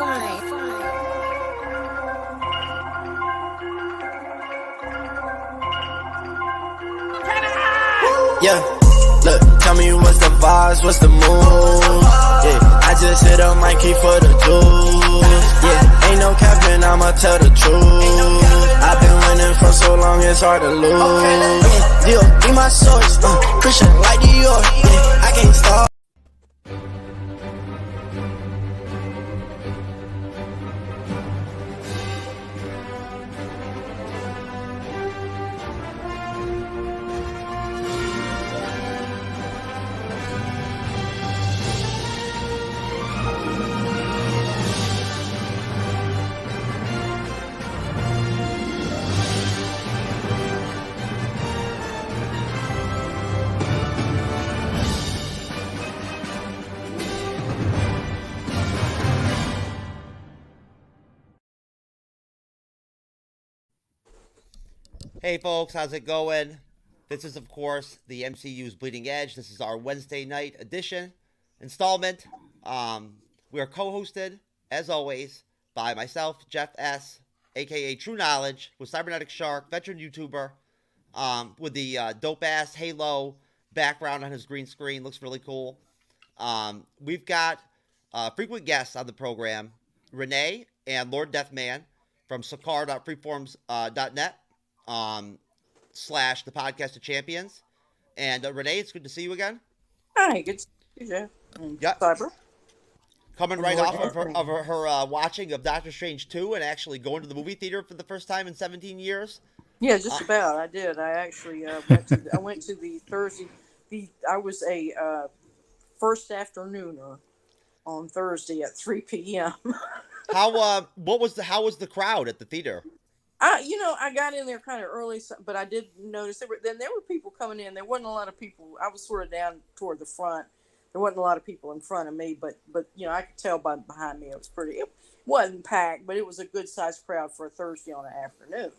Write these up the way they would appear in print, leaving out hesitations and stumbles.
Yeah, look, tell me what's the vibes, what's the mood? Yeah, I just hit up Mikey for the juice. Yeah, ain't no capping, I'ma tell the truth. I've been winning for so long, it's hard to lose. Yeah, deal, be my source, Christian like Dior. Yeah, I can't stop. Hey folks, how's it going? This is, of course, the MCU's Bleeding Edge. This is our Wednesday night edition installment. We are co-hosted, as always, by myself, Jeff S., aka True Knowledge, with Cybernetic Shark, veteran YouTuber, with the dope-ass Halo background on his green screen. Looks really cool. We've got frequent guests on the program, Renee and Lord Deathman from sakar.freeforms.net. / the podcast of champions. And Renee, it's good to see you again. Hi, good to see you, Jeff. Yep. Cyber. Coming right off of her watching of Doctor Strange 2 and actually going to the movie theater for the first time in 17 years. Yeah, just about. I did. I actually went to the Thursday. I was a first afternooner on Thursday at 3 p.m. How was the crowd at the theater? I got in there kind of early, but I did notice there were people coming in. There wasn't a lot of people. I was sort of down toward the front. There wasn't a lot of people in front of me, but I could tell by behind me it wasn't packed, but it was a good sized crowd for a Thursday on an afternoon.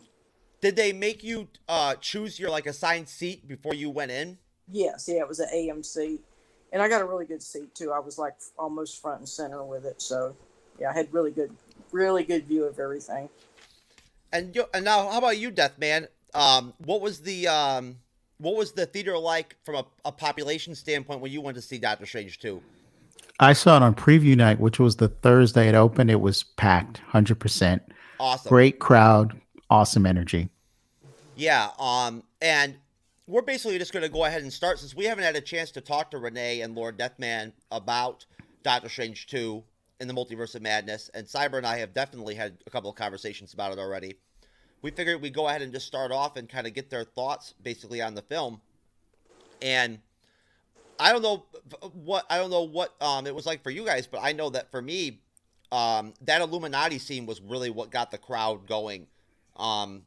Did they make you choose your assigned seat before you went in? Yes, yeah, it was an AM seat, and I got a really good seat too. I was almost front and center with it, so yeah, I had really good view of everything. And now, how about you, Deathman? What was the theater like from a population standpoint when you went to see Doctor Strange 2? I saw it on preview night, which was the Thursday it opened. It was packed, 100%. Awesome. Great crowd, awesome energy. Yeah. And we're basically just going to go ahead and start, since we haven't had a chance to talk to Renee and Lord Deathman about Doctor Strange 2 in the Multiverse of Madness, and Cyber and I have definitely had a couple of conversations about it already. We figured we'd go ahead and just start off and kind of get their thoughts basically on the film. And I don't know what it was like for you guys, but I know that for me, that Illuminati scene was really what got the crowd going. In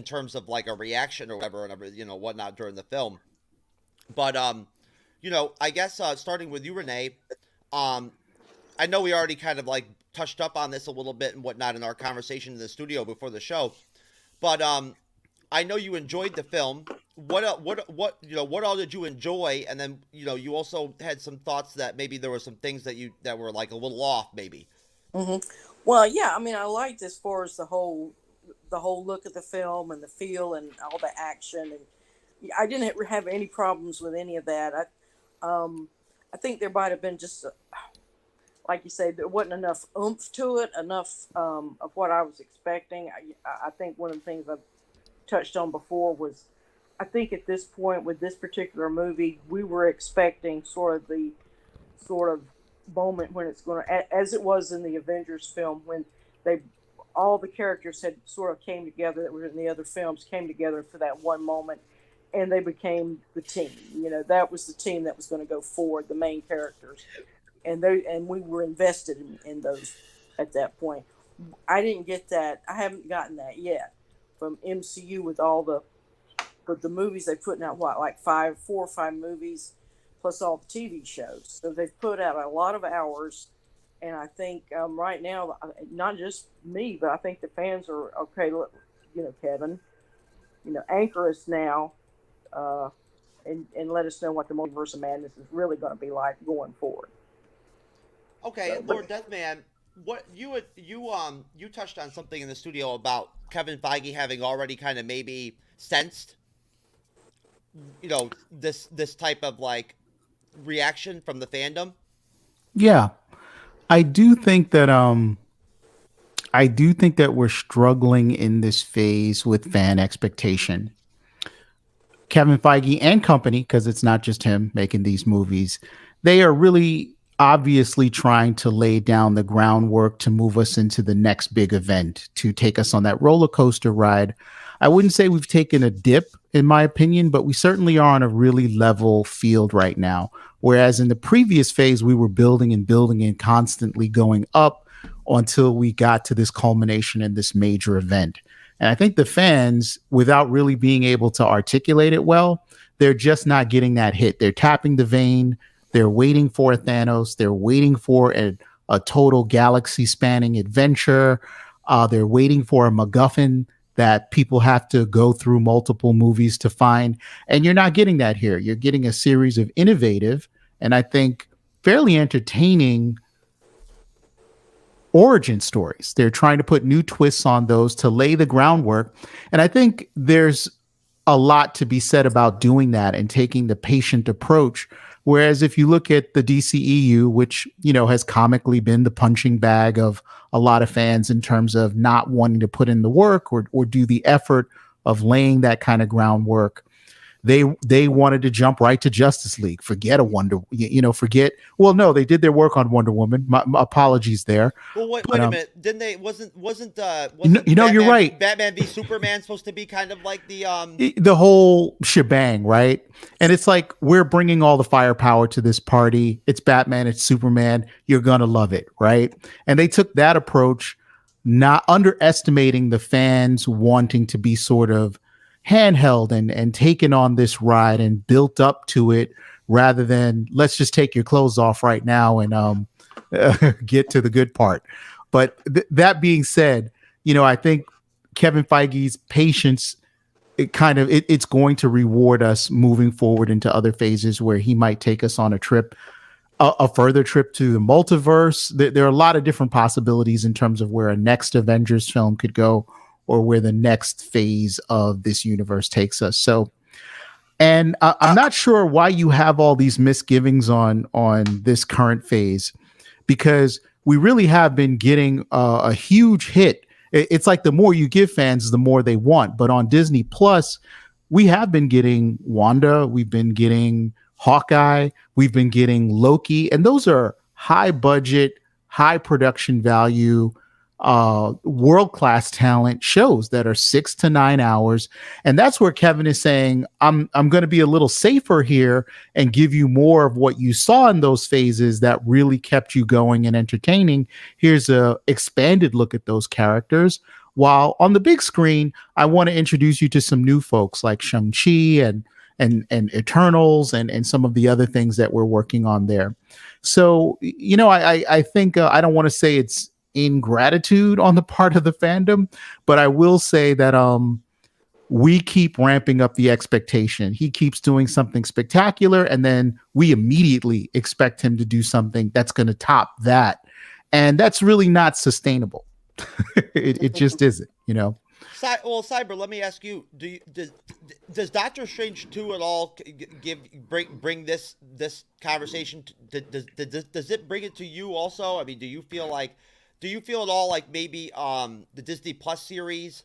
terms of a reaction or whatever, and whatnot during the film. But I guess starting with you, Renee. I know we already kind of touched up on this a little bit and whatnot in our conversation in the studio before the show, but I know you enjoyed the film. What all did you enjoy? And then you also had some thoughts that maybe there were some things that were a little off, maybe. Mm-hmm. Well, yeah, I mean, I liked as far as the whole look of the film and the feel and all the action, and I didn't have any problems with any of that. I think there might have been just like you said, there wasn't enough oomph to it, enough of what I was expecting. I think one of the things I've touched on before was, I think at this point with this particular movie, we were expecting sort of moment when it's going to, as it was in the Avengers film, when all the characters had sort of came together that were in the other films, came together for that one moment, and they became the team. That was the team that was going to go forward, the main characters. And we were invested in those at that point. I didn't get that. I haven't gotten that yet from MCU with all the movies they've put out. What, 4 or 5 movies, plus all the TV shows. So they've put out a lot of hours. And I think right now, not just me, but I think the fans are okay. Look, Kevin, anchor us now, and let us know what the Multiverse of Madness is really going to be like going forward. Okay, Lord Deathman, what you touched on something in the studio about Kevin Feige having already kind of maybe sensed, this type of like reaction from the fandom. Yeah, I do think that I do think that we're struggling in this phase with fan expectation. Kevin Feige and company, because it's not just him making these movies, they are really obviously trying to lay down the groundwork to move us into the next big event, to take us on that roller coaster ride. I wouldn't say we've taken a dip, in my opinion, but we certainly are on a really level field right now. Whereas in the previous phase, we were building and constantly going up until we got to this culmination in this major event. And I think the fans, without really being able to articulate it well, they're just not getting that hit. They're tapping the vein. They're waiting for a Thanos. They're waiting for a total galaxy spanning adventure. They're waiting for a MacGuffin that people have to go through multiple movies to find. And you're not getting that here. You're getting a series of innovative and I think fairly entertaining origin stories. They're trying to put new twists on those to lay the groundwork. And I think there's a lot to be said about doing that and taking the patient approach. Whereas if you look at the DCEU, which, has comically been the punching bag of a lot of fans in terms of not wanting to put in the work or do the effort of laying that kind of groundwork, they wanted to jump right to Justice League. Forget a Wonder, forget. Well, no, they did their work on Wonder Woman. My apologies there. Well, wait, But wait a minute. Didn't they? Wasn't you're right. Batman v Superman supposed to be kind of like The whole shebang, right? And it's like we're bringing all the firepower to this party. It's Batman, it's Superman. You're gonna love it, right? And they took that approach, not underestimating the fans wanting to be sort of handheld and taken on this ride and built up to it, rather than let's just take your clothes off right now and get to the good part. But that being said, I think Kevin Feige's patience, it's going to reward us moving forward into other phases where he might take us on a trip, a further trip to the multiverse. There are a lot of different possibilities in terms of where a next Avengers film could go or where the next phase of this universe takes us. So, and I'm not sure why you have all these misgivings on this current phase, because we really have been getting a huge hit. It's like the more you give fans, the more they want. But on Disney Plus, we have been getting Wanda, we've been getting Hawkeye, we've been getting Loki, and those are high budget, high production value, world-class talent shows that are 6 to 9 hours. And that's where Kevin is saying, I'm going to be a little safer here and give you more of what you saw in those phases that really kept you going and entertaining. Here's a expanded look at those characters. While on the big screen, I want to introduce you to some new folks like Shang-Chi and Eternals and some of the other things that we're working on there. So, I think I don't want to say it's ingratitude on the part of the fandom, but I will say that we keep ramping up the expectation. He keeps doing something spectacular, and then we immediately expect him to do something that's going to top that, and that's really not sustainable. it just isn't, Well, Cyber, let me ask you: does Doctor Strange 2 at all bring this conversation? Does it bring it to you also? I mean, do you feel at all like maybe the Disney Plus series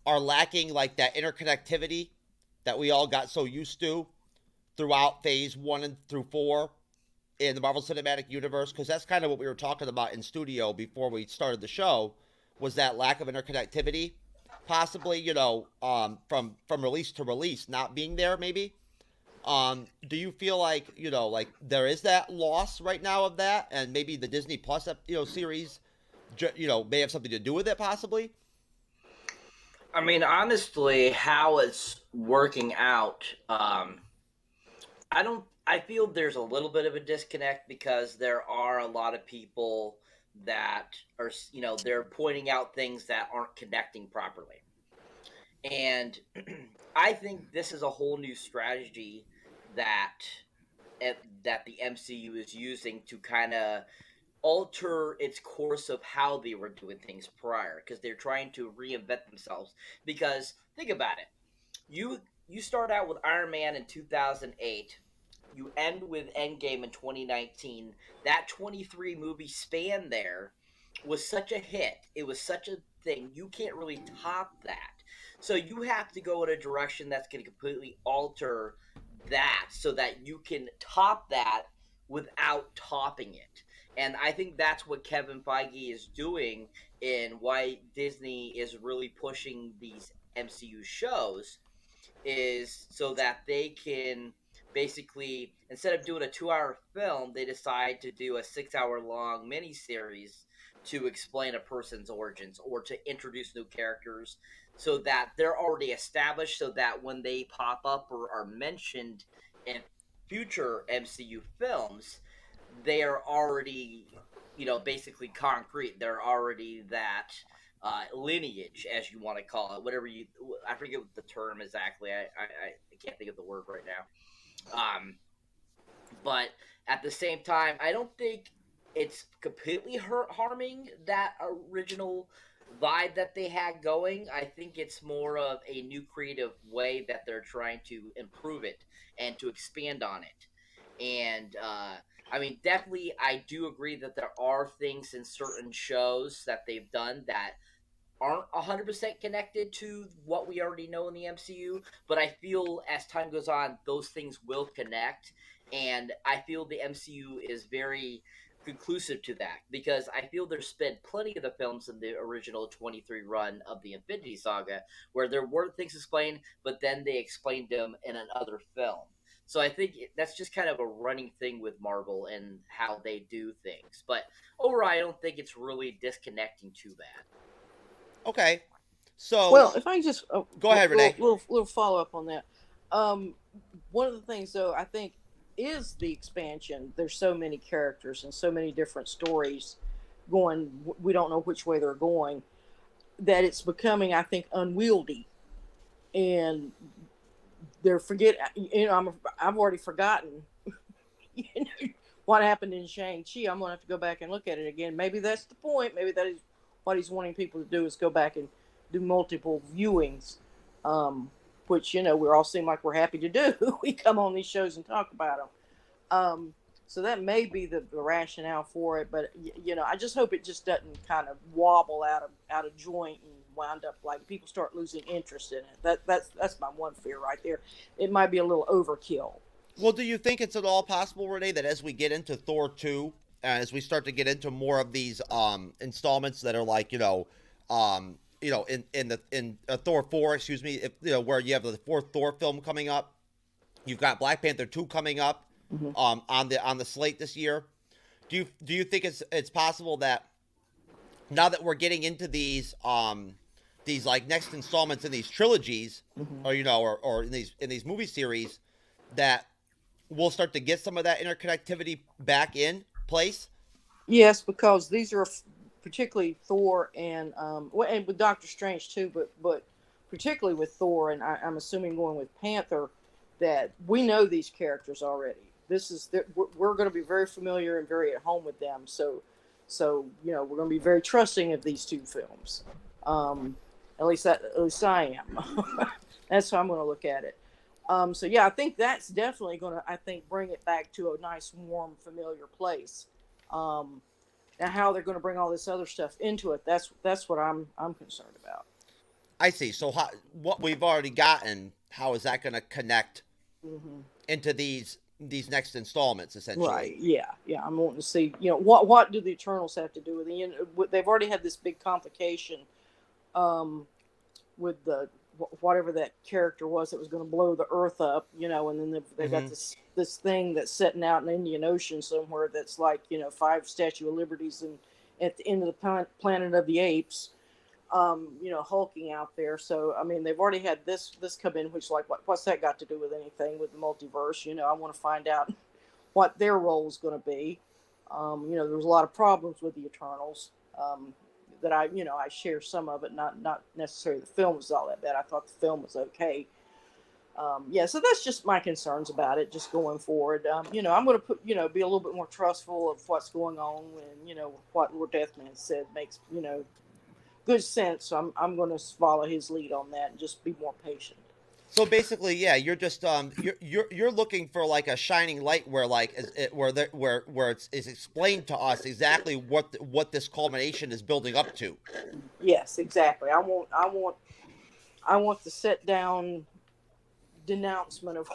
are lacking like that interconnectivity that we all got so used to throughout phase 1 and through 4 in the Marvel Cinematic Universe? Because that's kind of what we were talking about in studio before we started the show, was that lack of interconnectivity, possibly, from release to release not being there maybe. Do you feel like, like there is that loss right now of that, and maybe the Disney Plus, series, may have something to do with it, possibly? I mean, honestly, how it's working out, I feel there's a little bit of a disconnect, because there are a lot of people that are, they're pointing out things that aren't connecting properly. And I think this is a whole new strategy that the MCU is using to kind of alter its course of how they were doing things prior, because they're trying to reinvent themselves. Because think about it, you start out with Iron Man in 2008, you end with Endgame in 2019. That 23 movie span there was such a hit. It was such a thing. You can't really top that. So you have to go in a direction that's going to completely alter that so that you can top that without topping it. And I think that's what Kevin Feige is doing, and why Disney is really pushing these MCU shows, is so that they can basically, instead of doing a 2-hour film, they decide to do a 6-hour long miniseries to explain a person's origins or to introduce new characters, so that they're already established, so that when they pop up or are mentioned in future MCU films, they are already, basically concrete. They're already that lineage, as you want to call it, whatever you. I forget what the term exactly. I can't think of the word right now. But at the same time, I don't think it's completely harming that original vibe that they had going. I think it's more of a new creative way that they're trying to improve it and to expand on it. And I mean, definitely, I do agree that there are things in certain shows that they've done that aren't 100% connected to what we already know in the MCU, but I feel as time goes on, those things will connect, and I feel the MCU is very conclusive to that, because I feel there's been plenty of the films in the original 23 run of the Infinity Saga where there weren't things explained, but then they explained them in another film. So I think that's just kind of a running thing with Marvel and how they do things. But overall, I don't think it's really disconnecting too bad. Okay. So Well, if I just go ahead, Renee. Little follow up on that. One of the things, though, I think is the expansion. There's so many characters and so many different stories going. We don't know which way they're going. That it's becoming, I think, unwieldy, and they're I've already forgotten. What happened in Shang-Chi. I'm gonna have to go back and look at it again. Maybe that's the point. Maybe that is what he's wanting people to do, is go back and do multiple viewings, which, we all seem like we're happy to do. We come on these shows and talk about them. So that may be the rationale for it, but I just hope it just doesn't kind of wobble out of joint and wound up like people start losing interest in it. That's my one fear right there. It might be a little overkill. Well, do you think it's at all possible, Renee, that as we get into Thor 2, as we start to get into more of these installments that are like, in Thor 4, excuse me, where you have the fourth Thor film coming up, you've got Black Panther 2 coming up, on the slate this year. Do you think it's possible that now that we're getting into these like next installments in these trilogies, or in these movie series, that we'll start to get some of that interconnectivity back in place? Yes, because these are particularly Thor and with Doctor Strange too, but particularly with Thor, and I'm assuming going with Panther, that we know these characters already. We're going to be very familiar and very at home with them. So we're going to be very trusting of these two films. At least I am. That's how I'm going to look at it. So yeah, I think that's definitely going to, bring it back to a nice, warm, familiar place. Now how they're going to bring all this other stuff into it, that's what I'm concerned about. I see. So what we've already gotten, how is that going to connect into these next installments, essentially? Right. Yeah. I'm wanting to see, what do the Eternals have to do with it? They've already had this big complication with the whatever that character was that was going to blow the Earth up, and then they've got this thing that's setting out in the Indian Ocean somewhere that's like 5 Statue of Liberties and at the end of the Planet of the Apes, hulking out there. So I mean, they've already had this come in, which like what's that got to do with anything with the multiverse? I want to find out what their role is going to be. There was a lot of problems with the Eternals. That I share some of it, not necessarily the film was all that bad. I thought the film was okay. Yeah, so that's just my concerns about it, just going forward. I'm going to put, be a little bit more trustful of what's going on, and what Lord Deathman said makes good sense. So I'm going to follow his lead on that and just be more patient. So basically, yeah, you're just you're looking for like a shining light where like where it's explained to us exactly what this culmination is building up to. Yes, exactly. I want the set down denouncement of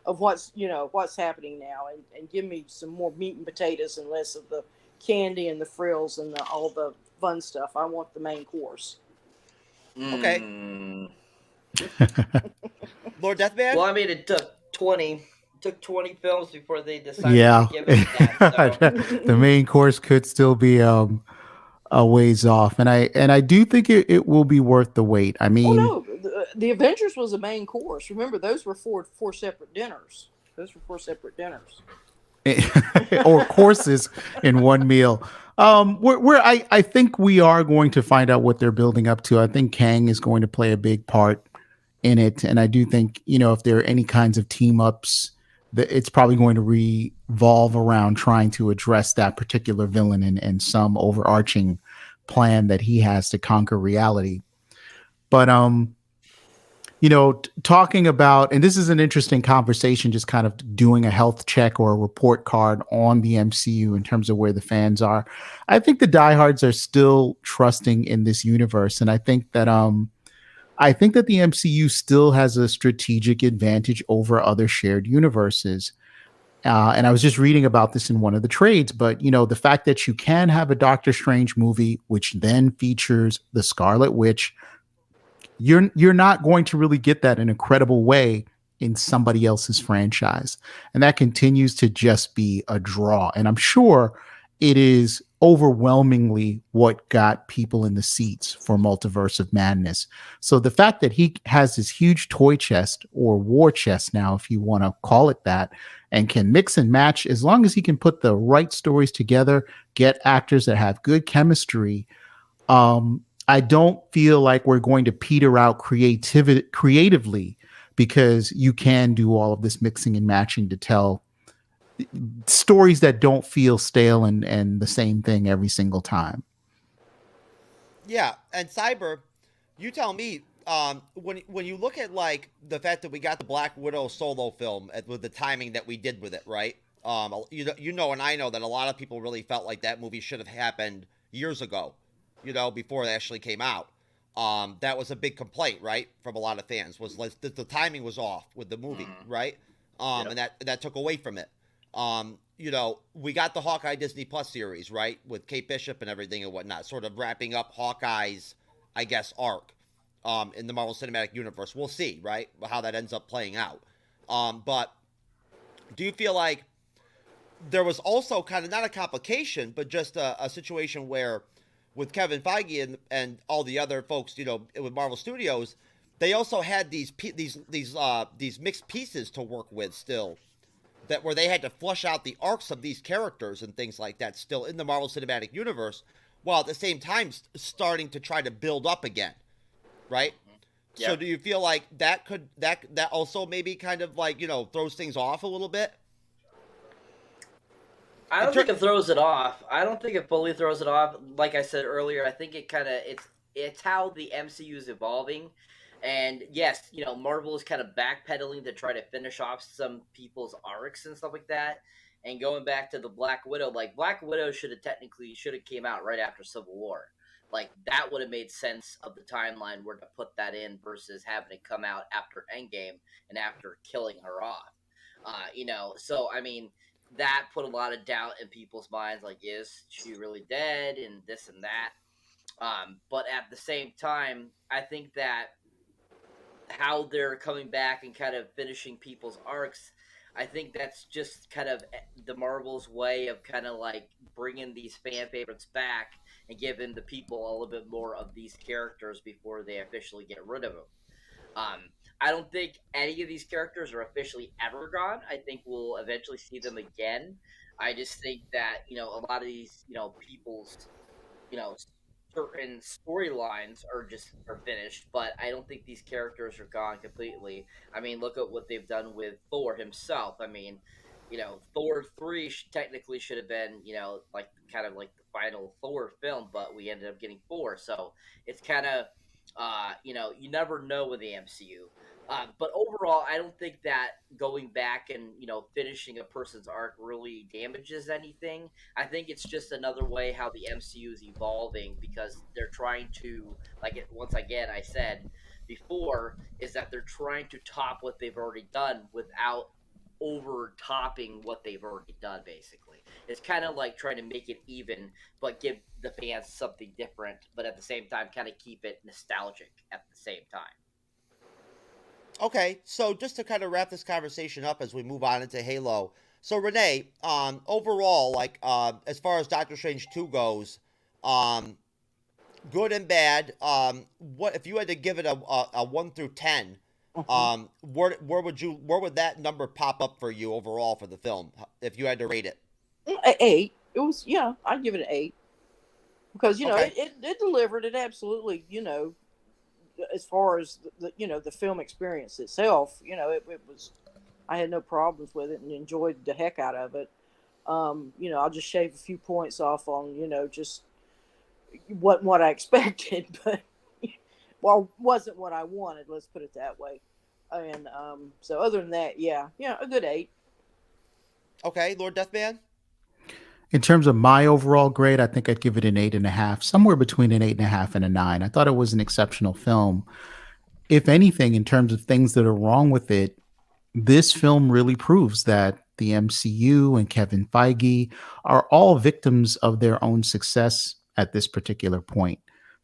of what's happening now, and give me some more meat and potatoes and less of the candy and the frills and all the fun stuff. I want the main course. Okay, Mm. Lord Deathman. Well, I mean, it took 20 films before they decided to Yeah. give us that. So The main course could still be a ways off. And I do think it will be worth the wait. I Oh mean, no, the Avengers was a main course. Remember, those were four separate dinners. Those were four separate dinners. or courses in one meal. I think we are going to find out what they're building up to. I think Kang is going to play a big part in it, and I do think if there are any kinds of team ups, that it's probably going to revolve around trying to address that particular villain and some overarching plan that he has to conquer reality. But talking about, and this is an interesting conversation, just kind of doing a health check or a report card on the MCU in terms of where the fans are. I think the diehards are still trusting in this universe, and I think that the MCU still has a strategic advantage over other shared universes. And I was just reading about this in one of the trades, but the fact that you can have a Doctor Strange movie, which then features the Scarlet Witch, you're not going to really get that in a credible way in somebody else's franchise, and that continues to just be a draw. And I'm sure it is overwhelmingly what got people in the seats for Multiverse of Madness. So the fact that he has this huge toy chest, or war chest now, if you want to call it that, and can mix and match, as long as he can put the right stories together, get actors that have good chemistry, I don't feel like we're going to peter out creatively, because you can do all of this mixing and matching to tell stories that don't feel stale and the same thing every single time. Yeah, and Cyber, you tell me. When you look at like the fact that we got the Black Widow solo film with the timing that we did with it, right? And I know that a lot of people really felt like that movie should have happened years ago, before it actually came out. That was a big complaint, right, from a lot of fans, was like the timing was off with the movie, right? yep. And that took away from it. We got the Hawkeye Disney Plus series, right, with Kate Bishop and everything and whatnot, sort of wrapping up Hawkeye's, I guess, arc in the Marvel Cinematic Universe. We'll see, right, how that ends up playing out. But do you feel like there was also kind of not a complication, but just a situation where, with Kevin Feige and all the other folks, with Marvel Studios, they also had these mixed pieces to work with still, that where they had to flush out the arcs of these characters and things like that still in the Marvel Cinematic Universe, while at the same time starting to try to build up again, right? Yeah. So do you feel like that also maybe kind of like throws things off a little bit? I don't think it throws it off. I don't think it fully throws it off. Like I said earlier, I think it kind of it's how the MCU is evolving. And yes, Marvel is kind of backpedaling to try to finish off some people's arcs and stuff like that. And going back to the Black Widow, like Black Widow should have came out right after Civil War. Like that would have made sense of the timeline where to put that in versus having it come out after Endgame and after killing her off. So I mean, that put a lot of doubt in people's minds. Like, is she really dead? And this and that. But at the same time, I think that how they're coming back and kind of finishing people's arcs, I think that's just kind of the Marvel's way of kind of like bringing these fan favorites back and giving the people a little bit more of these characters before they officially get rid of them. I don't think any of these characters are officially ever gone. I think we'll eventually see them again. I just think that a lot of these people's you know certain storylines are finished, but I don't think these characters are gone completely. I mean, look at what they've done with Thor himself. I mean, Thor 3 technically should have been, like kind of like the final Thor film, but we ended up getting 4. So it's kind of, you never know with the MCU. But overall, I don't think that going back and finishing a person's arc really damages anything. I think it's just another way how the MCU is evolving because they're trying to, once again, I said before, is that they're trying to top what they've already done without over topping what they've already done. Basically, it's kind of like trying to make it even, but give the fans something different, but at the same time, kind of keep it nostalgic at the same time. Okay, so just to kind of wrap this conversation up as we move on into Halo. So Renee, overall, like as far as Doctor Strange 2 goes, good and bad. What if you had to give it a 1 through 10? Where would that number pop up for you overall for the film if you had to rate it? 8. It was, yeah, I'd give it an 8 because Okay. it delivered. It absolutely, as far as the film experience itself, it was. I had no problems with it and enjoyed the heck out of it. I'll just shave a few points off on just what I expected, but wasn't what I wanted. Let's put it that way. And so other than that, yeah, a good 8. Okay, Lord Deathman. In terms of my overall grade, I think I'd give it an 8.5, somewhere between an 8.5 and a 9. I thought it was an exceptional film. If anything, in terms of things that are wrong with it, this film really proves that the MCU and Kevin Feige are all victims of their own success at this particular point.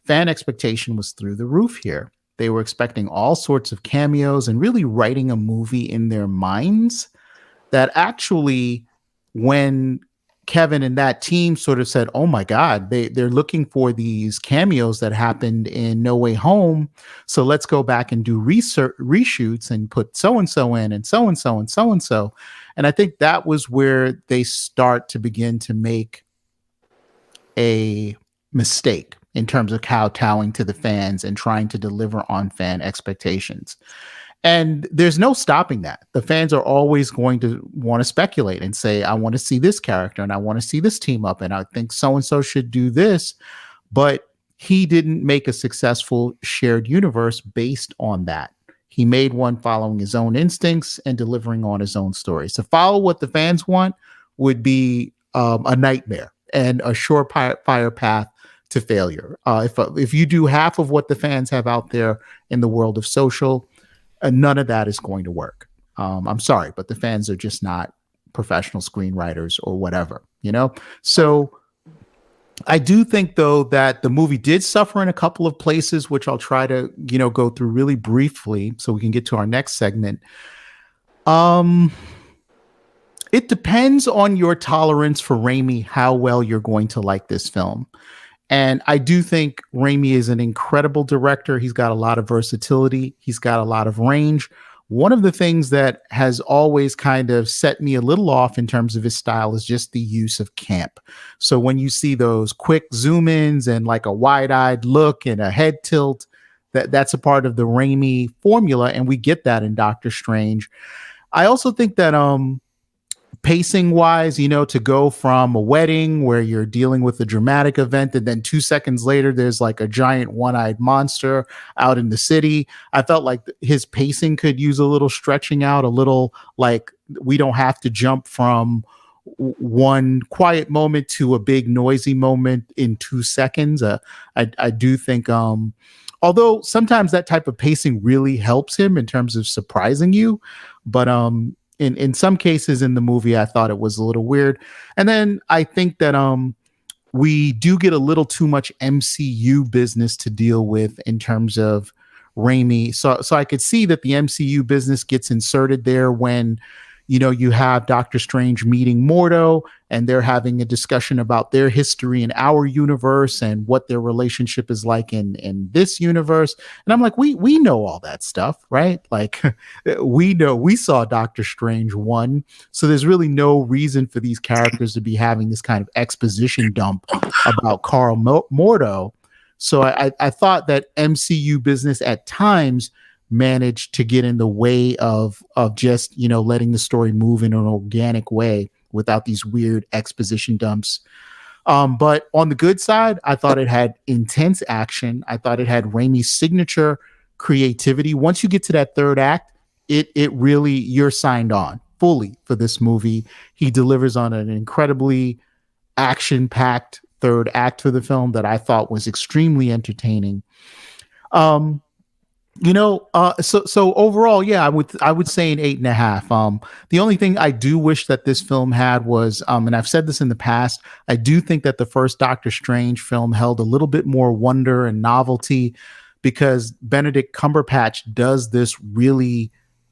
Fan expectation was through the roof here. They were expecting all sorts of cameos and really writing a movie in their minds that actually, when Kevin and that team sort of said, oh my God, they're looking for these cameos that happened in No Way Home. So let's go back and do reshoots and put so-and-so in and so-and-so and so-and-so. And I think that was where they start to begin to make a mistake in terms of kowtowing to the fans and trying to deliver on fan expectations. And there's no stopping that. The fans are always going to want to speculate and say, I want to see this character and I want to see this team up. And I think so-and-so should do this. But he didn't make a successful shared universe based on that. He made one following his own instincts and delivering on his own stories. To follow what the fans want would be a nightmare and a surefire path to failure. If you do half of what the fans have out there in the world of social, none of that is going to work. I'm sorry, but the fans are just not professional screenwriters or whatever, So I do think, though, that the movie did suffer in a couple of places, which I'll try to, go through really briefly so we can get to our next segment. It depends on your tolerance for Raimi, how well you're going to like this film. And I do think Raimi is an incredible director. He's got a lot of versatility. He's got a lot of range. One of the things that has always kind of set me a little off in terms of his style is just the use of camp. So when you see those quick zoom ins and like a wide-eyed look and a head tilt, that's a part of the Raimi formula. And we get that in Doctor Strange. I also think that, pacing wise, to go from a wedding where you're dealing with a dramatic event and then 2 seconds later there's like a giant one-eyed monster out in the city. I felt like his pacing could use a little stretching out, a little, like, we don't have to jump from one quiet moment to a big noisy moment in 2 seconds. I do think although sometimes that type of pacing really helps him in terms of surprising you, but in some cases in the movie, I thought it was a little weird. And then I think that we do get a little too much MCU business to deal with in terms of Raimi. So I could see that the MCU business gets inserted there when, you have Doctor Strange meeting Mordo and they're having a discussion about their history in our universe and what their relationship is like in this universe. And I'm like, we know all that stuff, right? Like we saw Doctor Strange 1. So there's really no reason for these characters to be having this kind of exposition dump about Mordo. So I thought that MCU business at times managed to get in the way of just, you know, letting the story move in an organic way without these weird exposition dumps. But on the good side, I thought it had intense action. I thought it had Raimi's signature creativity. Once you get to that third act, it really, you're signed on fully for this movie. He delivers on an incredibly action-packed third act for the film that I thought was extremely entertaining. Um, so overall, yeah, I would say an 8.5. The only thing I do wish that this film had was, and I've said this in the past, I do think that the first Doctor Strange film held a little bit more wonder and novelty, because Benedict Cumberbatch does this really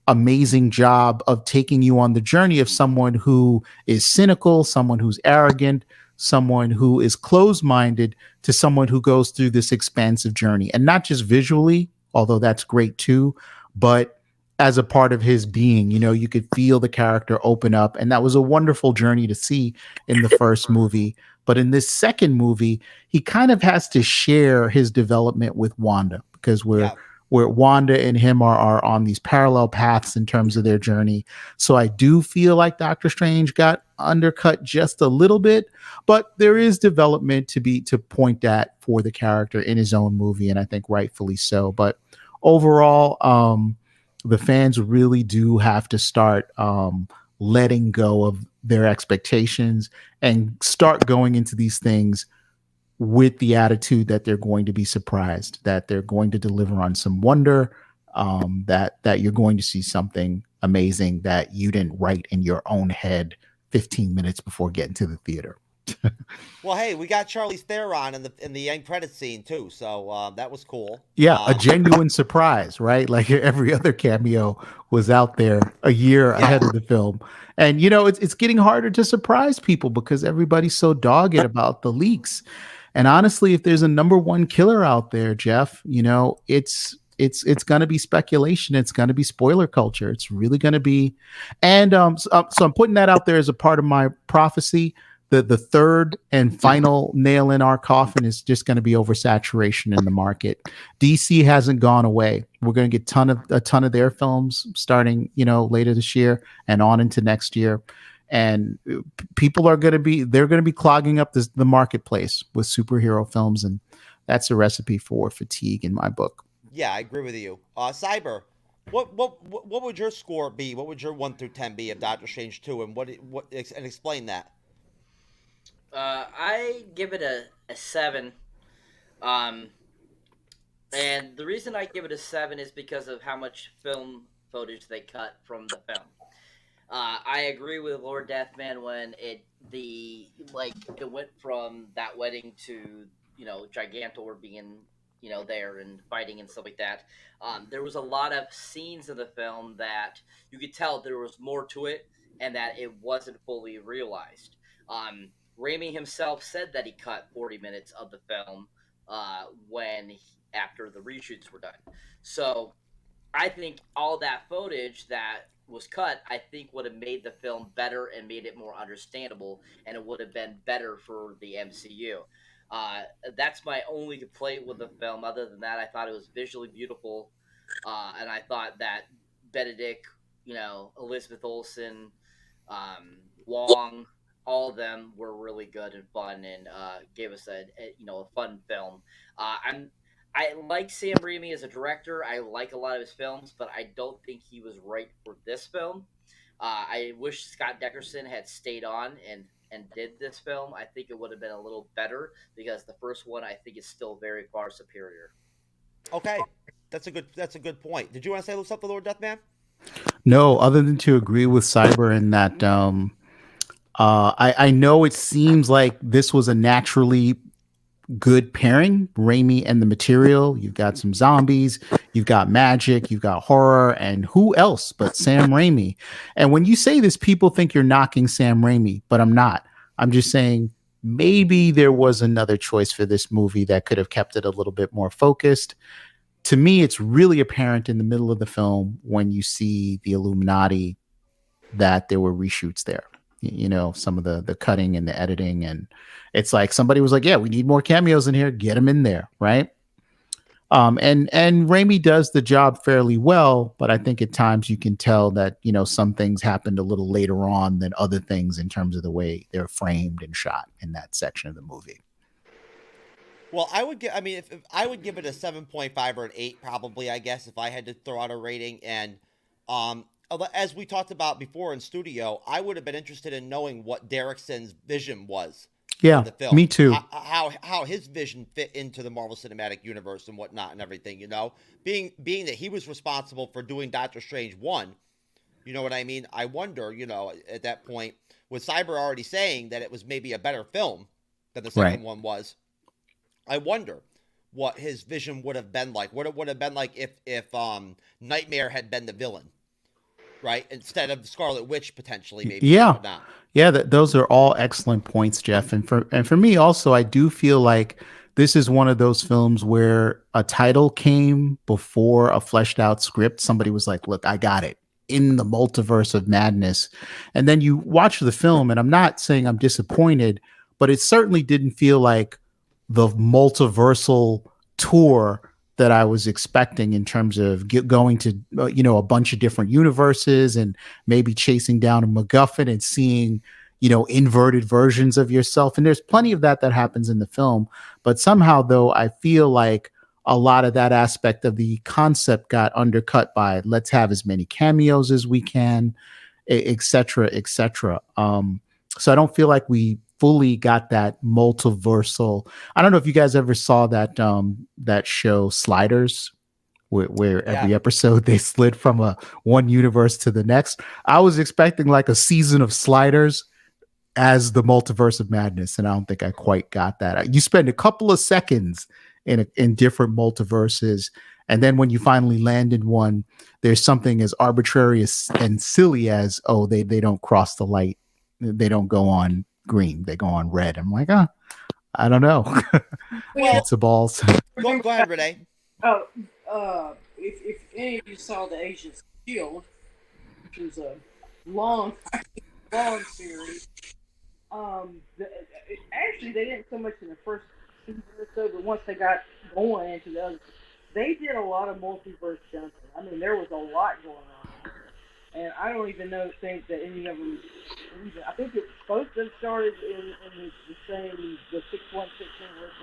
amazing job of taking you on the journey of someone who is cynical, someone who's arrogant, someone who is closed-minded, to someone who goes through this expansive journey, and not just visually, although that's great too, but as a part of his being. You know, you could feel the character open up, and that was a wonderful journey to see in the first movie. But in this second movie, he kind of has to share his development with Wanda, because where Wanda and him are on these parallel paths in terms of their journey. So I do feel like Doctor Strange got undercut just a little bit, but there is development to point at for the character in his own movie, and I think rightfully so. But overall, the fans really do have to start letting go of their expectations and start going into these things with the attitude that they're going to be surprised, that they're going to deliver on some wonder, that you're going to see something amazing that you didn't write in your own head 15 minutes before getting to the theater. Well, hey, we got Charlize Theron in the end credit scene too, so that was cool. Yeah, a genuine surprise, right? Like every other cameo was out there a year ahead of the film. And you know, it's getting harder to surprise people because everybody's so dogged about the leaks. And honestly, if there's a number one killer out there, Jeff, you know, it's going to be speculation. It's going to be spoiler culture. It's really going to be. And so I'm putting that out there as a part of my prophecy. The third and final nail in our coffin is just going to be oversaturation in the market. DC hasn't gone away. We're going to get a ton of their films starting, you know, later this year and on into next year. And people are going to be clogging up the marketplace with superhero films, and that's a recipe for fatigue in my book. Yeah, I agree with you. Cyber, what would your score be? What would your 1 through 10 be of Doctor Strange 2, and and explain that? I give it a 7. And the reason I give it a 7 is because of how much film footage they cut from the film. I agree with Lord Deathman when it went from that wedding to, you know, Gigantor being, you know, there and fighting and stuff like that. There was a lot of scenes of the film that you could tell there was more to it and that it wasn't fully realized. Raimi himself said that he cut 40 minutes of the film after the reshoots were done. So I think all that footage that was cut, I think would have made the film better and made it more understandable, and it would have been better for the MCU. That's my only complaint with the film. Other than that, I thought it was visually beautiful, and I thought that Benedict, you know, Elizabeth Olsen, Wong, all of them were really good and fun, and gave us a fun film. I like Sam Raimi as a director. I like a lot of his films, but I don't think he was right for this film. I wish Scott Derrickson had stayed on and did this film. I think it would have been a little better because the first one I think is still very far superior. Okay, that's a good point. Did you want to say something, Lord Deathman? No, other than to agree with Cyber in that I know it seems like this was a naturally good pairing, Raimi and the material. You've got some zombies, you've got magic, you've got horror, and who else but Sam Raimi? And when you say this, people think you're knocking Sam Raimi, but I'm not. I'm just saying maybe there was another choice for this movie that could have kept it a little bit more focused. To me, it's really apparent in the middle of the film when you see the Illuminati that there were reshoots there. you know, some of the cutting and the editing, and it's like somebody was like, yeah, we need more cameos in here, get them in there, right? And Raimi does the job fairly well, but I think at times you can tell that, you know, some things happened a little later on than other things in terms of the way they're framed and shot in that section of the movie. Well, I would give. I mean, if I would give it a 7.5 or an 8, probably. I guess if I had to throw out a rating, and as we talked about before in studio, I would have been interested in knowing what Derrickson's vision was. Yeah, the film. me too. How his vision fit into the Marvel Cinematic Universe and whatnot and everything. You know, being that he was responsible for doing Doctor Strange 1. You know what I mean? I wonder. You know, at that point, with Cyber already saying that it was maybe a better film than the second one was. I wonder what his vision would have been like. What it would have been like if Nightmare had been the villain, right? Instead of Scarlet Witch, potentially, maybe. Yeah, not. Yeah. Those are all excellent points, Jeff. And for me also, I do feel like this is one of those films where a title came before a fleshed out script. Somebody was like, "Look, I got it." In the multiverse of madness, and then you watch the film, and I'm not saying I'm disappointed, but it certainly didn't feel like the multiversal tour that I was expecting in terms of going to, you know, a bunch of different universes and maybe chasing down a MacGuffin and seeing, you know, inverted versions of yourself. And there's plenty of that happens in the film. But somehow, though, I feel like a lot of that aspect of the concept got undercut by let's have as many cameos as we can, et cetera, et cetera. So I don't feel like we fully got that multiversal. I don't know if you guys ever saw that that show Sliders, where every episode they slid from one universe to the next. I was expecting like a season of Sliders as the multiverse of madness, and I don't think I quite got that. You spend a couple of seconds in different multiverses, and then when you finally land in one, there's something as arbitrary and silly as, oh, they don't cross the light, they don't go on green, they go on red. I'm like, I don't know. Well, it's a balls. Go ahead, Renee. If any of you saw the Agents of Shield, which was a long series, actually they didn't so much in the first season or so, but once they got going into the others, they did a lot of multiverse jumping. I mean, there was a lot going on. And I don't even think that any of them. I think it was supposed to have started in the 616 universe.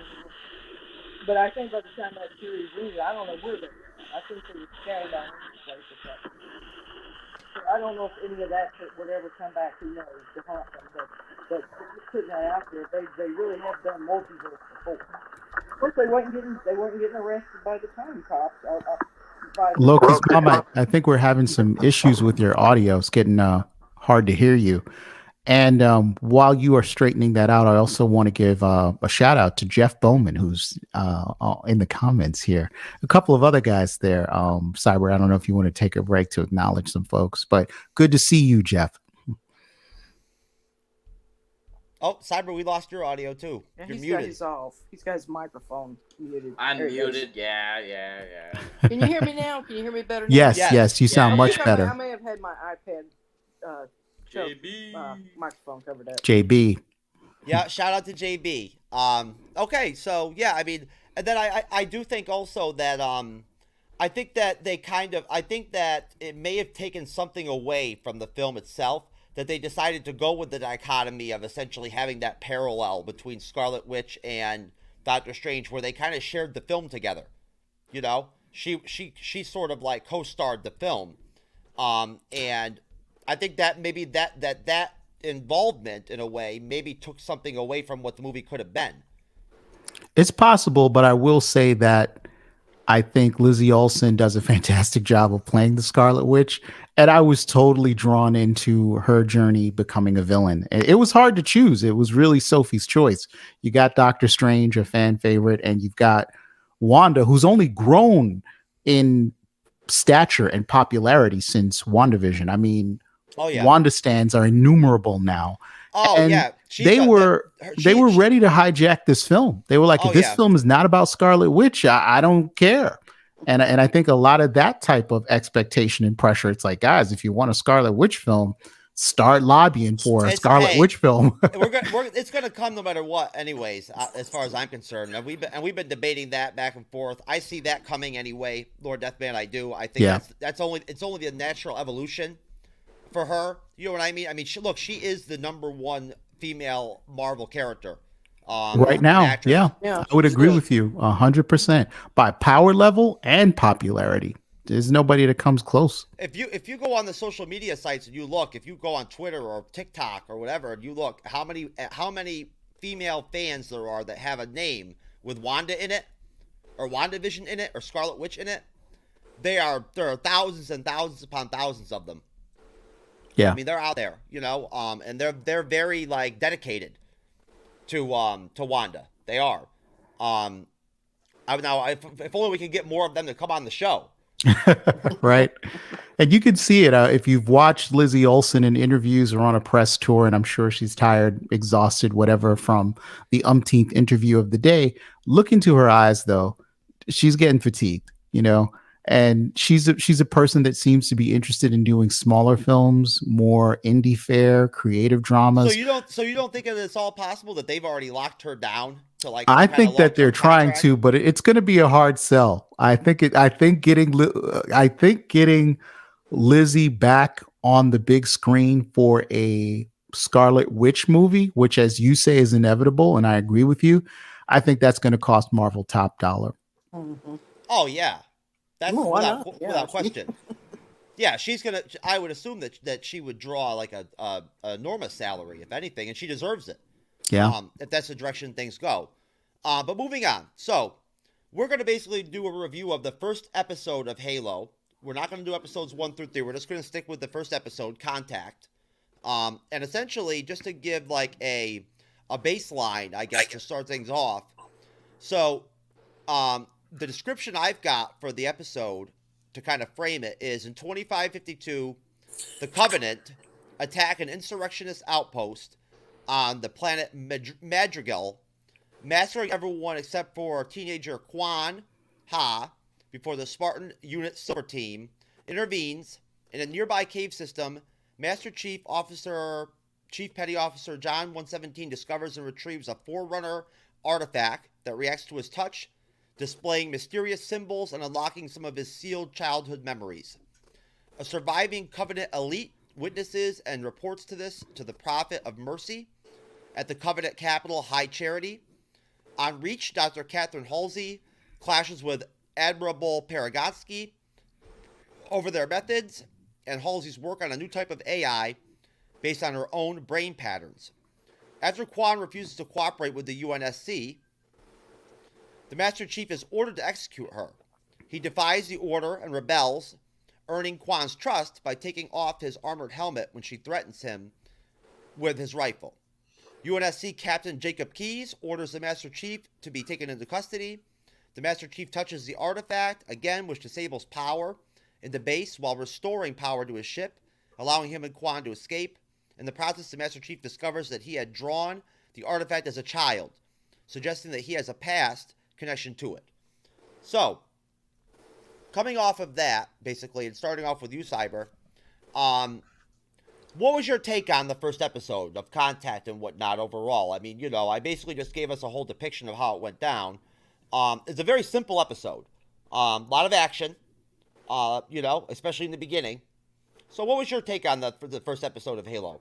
But I think by the time that series ended, I don't know where they were. I think they were scattered out in the place at that point. So I don't know if any of that would ever come back. Who knows to haunt them? But just putting that out there, they really have done multiverse before. Of course, they weren't getting arrested by the time cops. Loki's mom, I think we're having some issues with your audio. It's getting hard to hear you. And while you are straightening that out, I also want to give a shout out to Jeff Bowman, who's in the comments here. A couple of other guys there. Cyber, I don't know if you want to take a break to acknowledge some folks, but good to see you, Jeff. Oh, Cyber, we lost your audio too. Yeah, You're he's muted. got his off. He's got his microphone muted. I'm There he muted. goes. Yeah. Can you hear me now? Can you hear me better now? Yes, you sound much better. I may have had my iPad microphone covered up. JB. Yeah, shout out to JB. Okay, so yeah, I mean, and then I do think also that I think that it may have taken something away from the film itself, that they decided to go with the dichotomy of essentially having that parallel between Scarlet Witch and Doctor Strange, where they kind of shared the film together. You know, she sort of like co-starred the film, and I think that maybe that involvement in a way maybe took something away from what the movie could have been. It's possible, but I will say that I think Lizzie Olsen does a fantastic job of playing the Scarlet Witch, and I was totally drawn into her journey becoming a villain. It was hard to choose. It was really Sophie's choice. You got Doctor Strange, a fan favorite, and you've got Wanda, who's only grown in stature and popularity since WandaVision. I mean, Wanda stans are innumerable now. They were ready to hijack this film. They were like, if this film is not about Scarlet Witch, I don't care. And I think a lot of that type of expectation and pressure, it's like, guys, if you want a Scarlet Witch film, start lobbying for a Scarlet Witch film. It's gonna come no matter what, anyways. As far as I'm concerned, and we've been debating that back and forth. I see that coming anyway, Lord Deathman. I do. I think that's only the natural evolution for her. You know what I mean? I mean, she is the #1 female Marvel character. Right now, yeah, I would agree with you 100% by power level and popularity. There's nobody that comes close. If you go on the social media sites and you look, if you go on Twitter or TikTok or whatever, and you look how many female fans there are that have a name with Wanda in it, or WandaVision in it, or Scarlet Witch in it, there are thousands and thousands upon thousands of them. Yeah, I mean, they're out there, and they're very like dedicated to Wanda. They are. If only we could get more of them to come on the show. Right. And you can see it if you've watched Lizzie Olsen in interviews or on a press tour, and I'm sure she's tired, exhausted, whatever, from the umpteenth interview of the day. Look into her eyes, though. She's getting fatigued, and she's a person that seems to be interested in doing smaller films, more indie fare, creative dramas. So you don't think it's all possible that they've already locked her down to like? I think that they're trying to, but it's going to be a hard sell. I think getting Lizzie back on the big screen for a Scarlet Witch movie, which, as you say, is inevitable, and I agree with you. I think that's going to cost Marvel top dollar. Mm-hmm. Oh yeah. That's without question. Yeah, she's gonna. I would assume that she would draw like a enormous salary, if anything, and she deserves it. Yeah. If that's the direction things go. But moving on. So we're gonna basically do a review of the first episode of Halo. We're not gonna do episodes 1 through 3. We're just gonna stick with the first episode, Contact. And essentially just to give like a baseline, I guess, to start things off. So, the description I've got for the episode to kind of frame it is: in 2552, the Covenant attack an insurrectionist outpost on the planet Madrigal, massacring everyone except for teenager Quan Ha before the Spartan Unit Silver Team intervenes. In a nearby cave system, Master Chief Petty Officer John 117 discovers and retrieves a Forerunner artifact that reacts to his touch, displaying mysterious symbols and unlocking some of his sealed childhood memories. A surviving Covenant elite witnesses and reports to the Prophet of Mercy at the Covenant capital, High Charity. On reach, Dr. Catherine Halsey clashes with Admiral Paragotsky over their methods and Halsey's work on a new type of AI based on her own brain patterns. After Quan refuses to cooperate with the UNSC, the Master Chief is ordered to execute her. He defies the order and rebels, earning Quan's trust by taking off his armored helmet when she threatens him with his rifle. UNSC Captain Jacob Keyes orders the Master Chief to be taken into custody. The Master Chief touches the artifact, again, which disables power in the base while restoring power to his ship, allowing him and Quan to escape. In the process, the Master Chief discovers that he had drawn the artifact as a child, suggesting that he has a past connection to it. So, coming off of that, basically, and starting off with you, Cyber, what was your take on the first episode of Contact and whatnot overall? I mean, I basically just gave us a whole depiction of how it went down. It's a very simple episode. A lot of action, especially in the beginning. So what was your take on the first episode of Halo?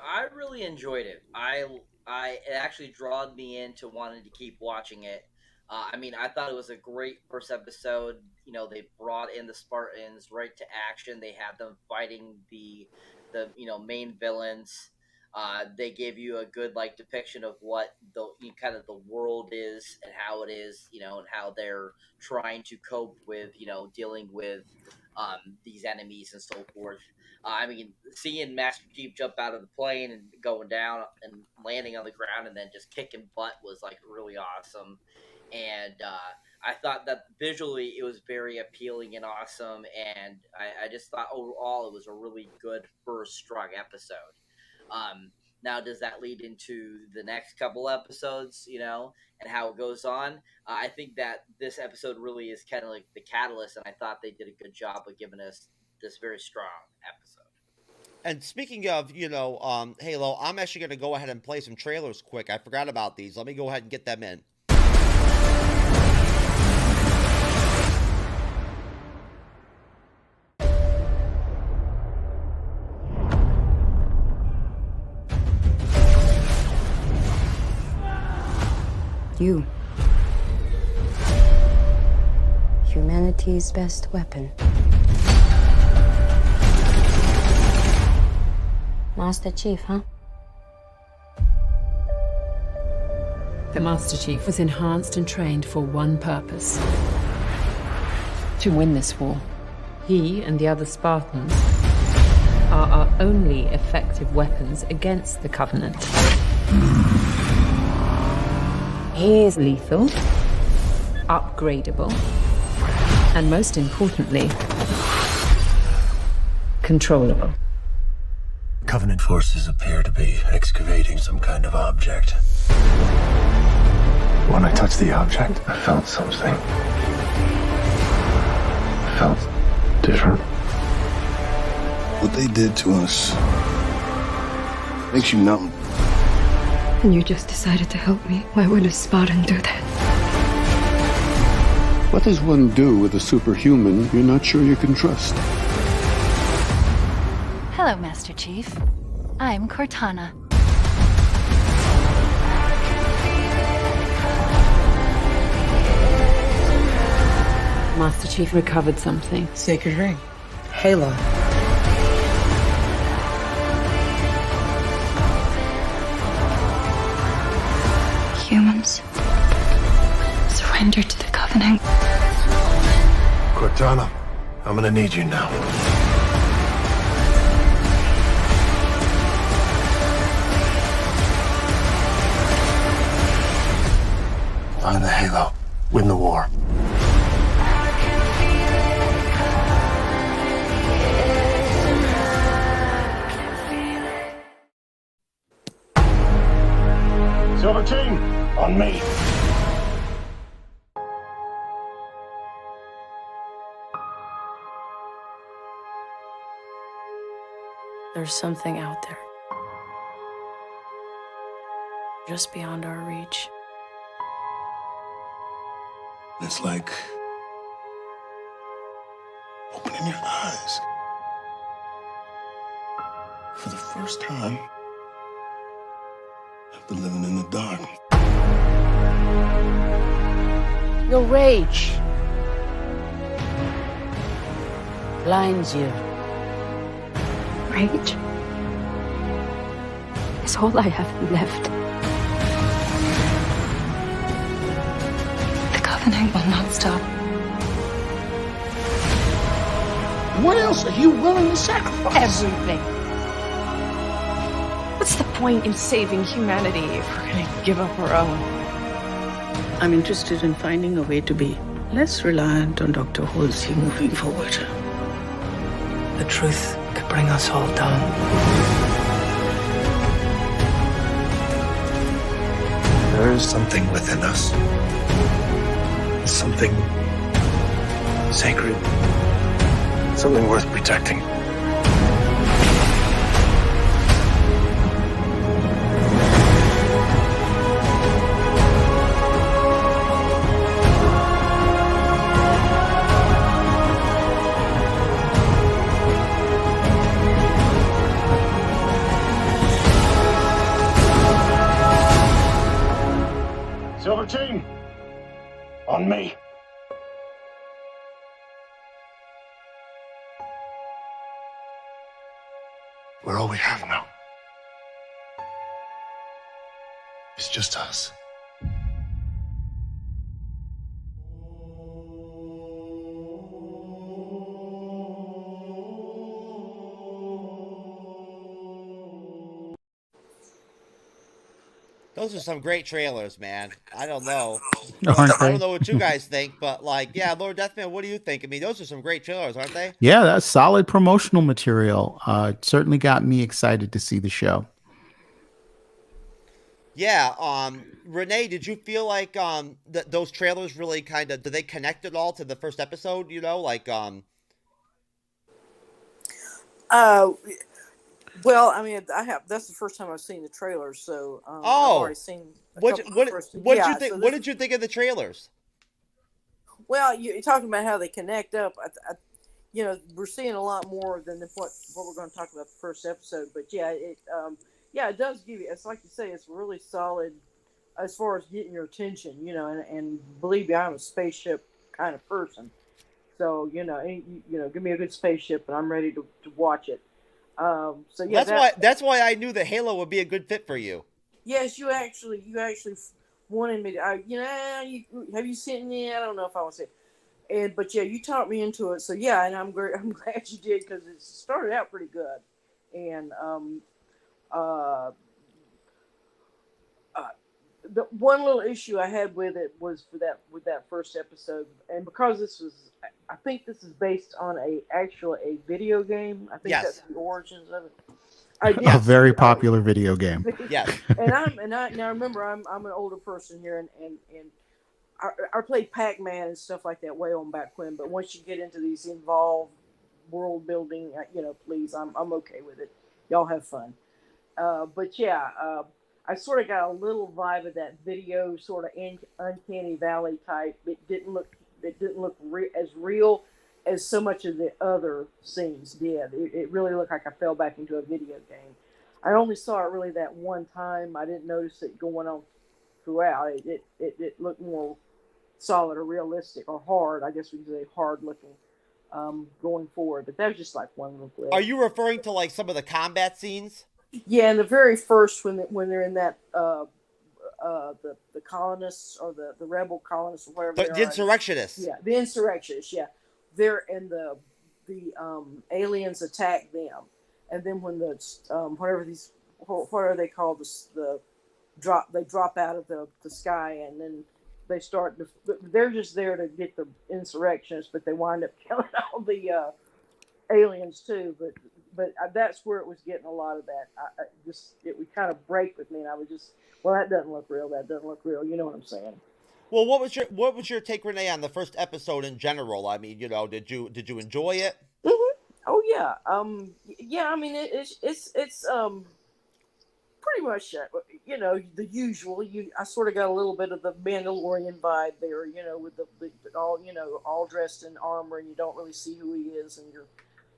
I really enjoyed it. It actually drawed me into wanting to keep watching it. I thought it was a great first episode. They brought in the Spartans right to action. They had them fighting the main villains. They gave you a good depiction of what the kind of the world is and how it is, and how they're trying to cope with dealing with these enemies and so forth. Seeing Master Chief jump out of the plane and going down and landing on the ground and then just kicking butt was really awesome. And I thought that visually it was very appealing and awesome. And I just thought overall it was a really good first strong episode. Now, does that lead into the next couple episodes, and how it goes on? I think that this episode really is kind of like the catalyst, and I thought they did a good job of giving us this very strong episode. And speaking of, Halo, I'm actually going to go ahead and play some trailers quick. I forgot about these. Let me go ahead and get them in. You. Humanity's best weapon. Master Chief, huh? The Master Chief was enhanced and trained for one purpose: to win this war. He and the other Spartans are our only effective weapons against the Covenant. He is lethal, upgradable, and most importantly, controllable. Covenant forces appear to be excavating some kind of object. When I touched the object, I felt something. I felt different. What they did to us makes you numb. And you just decided to help me. Why would a Spartan do that? What does one do with a superhuman you're not sure you can trust? Hello, Master Chief. I'm Cortana. Master Chief recovered something. Sacred ring. Halo. Humans surrender to the Covenant. Cortana, I'm gonna need you now. Find the Halo. Win the war. Silver team, on me. There's something out there. Just beyond our reach. It's like opening your eyes. For the first time, I've been living in the dark. Your rage blinds you. Rage is all I have left. The Covenant will not stop. What else are you willing to sacrifice? Everything. What's the point in saving humanity if we're gonna give up our own? I'm interested in finding a way to be less reliant on Dr. Halsey moving forward. The truth could bring us all down. There is something within us. Something sacred. Something worth protecting. Silver team, on me. We're all we have now. It's just us. Those are some great trailers, man. I don't know. Aren't I they? don't know what you guys think, but yeah, Lord Deathman, what do you think? I mean, those are some great trailers, aren't they? Yeah, that's solid promotional material. Certainly got me excited to see the show. Yeah. Renee, did you feel like those trailers really kind of, did they connect at all to the first episode? Well, I mean, I have. That's the first time I've seen the trailers, so I've already Oh, seen a what couple of what the first. what did you Yeah, think? so What this. did you think of the trailers? Well, you're talking about how they connect up. We're seeing a lot more than what we're going to talk about the first episode. But yeah, it does give you. It's like you say, it's really solid as far as getting your attention. And believe me, I'm a spaceship kind of person. So give me a good spaceship, and I'm ready to watch it. So yeah, That's why I knew that Halo would be a good fit for you. yes, you actually wanted me to. Have you seen it? I don't know if I want to say. But yeah, you talked me into it. So yeah, and I'm great. I'm glad you did because it started out pretty good. And uh, uh, the one little issue I had with it was with that first episode, and because I think this is based on a video game. I think that's Yes. the origins of it. I did A see. very popular video game. Yes. Now remember I'm an older person here and I played Pac-Man and stuff like that way on back when. But once you get into these involved world building, please, I'm okay with it. Y'all have fun. But yeah, I sort of got a little vibe of that video sort of uncanny valley type. It didn't look as real as so much of the other scenes did. It really looked like I fell back into a video game. I only saw it really that one time. I didn't notice it going on throughout. It looked more solid or realistic or hard. I guess we could say hard looking going forward. But that was just like one little glitch. Are you referring to like some of the combat scenes? Yeah, and the very first when they're in that the colonists or the rebel colonists or whatever The insurrectionists. Yeah, the insurrectionists. Yeah, they're and the aliens attack them, and then when the whatever these what are they called the drop out of the sky and then they start they're just there to get the insurrectionists, but they wind up killing all the aliens too. But that's where it was getting a lot of that. It would kind of break with me, and I would just, well, that doesn't look real. That doesn't look real. You know what I'm saying? Well, what was your take, Renee, on the first episode in general? I mean, did you enjoy it? Mm-hmm. Oh yeah. Yeah. I mean, it's pretty much the usual. I sort of got a little bit of the Mandalorian vibe there. With the all all dressed in armor, and you don't really see who he is, and you're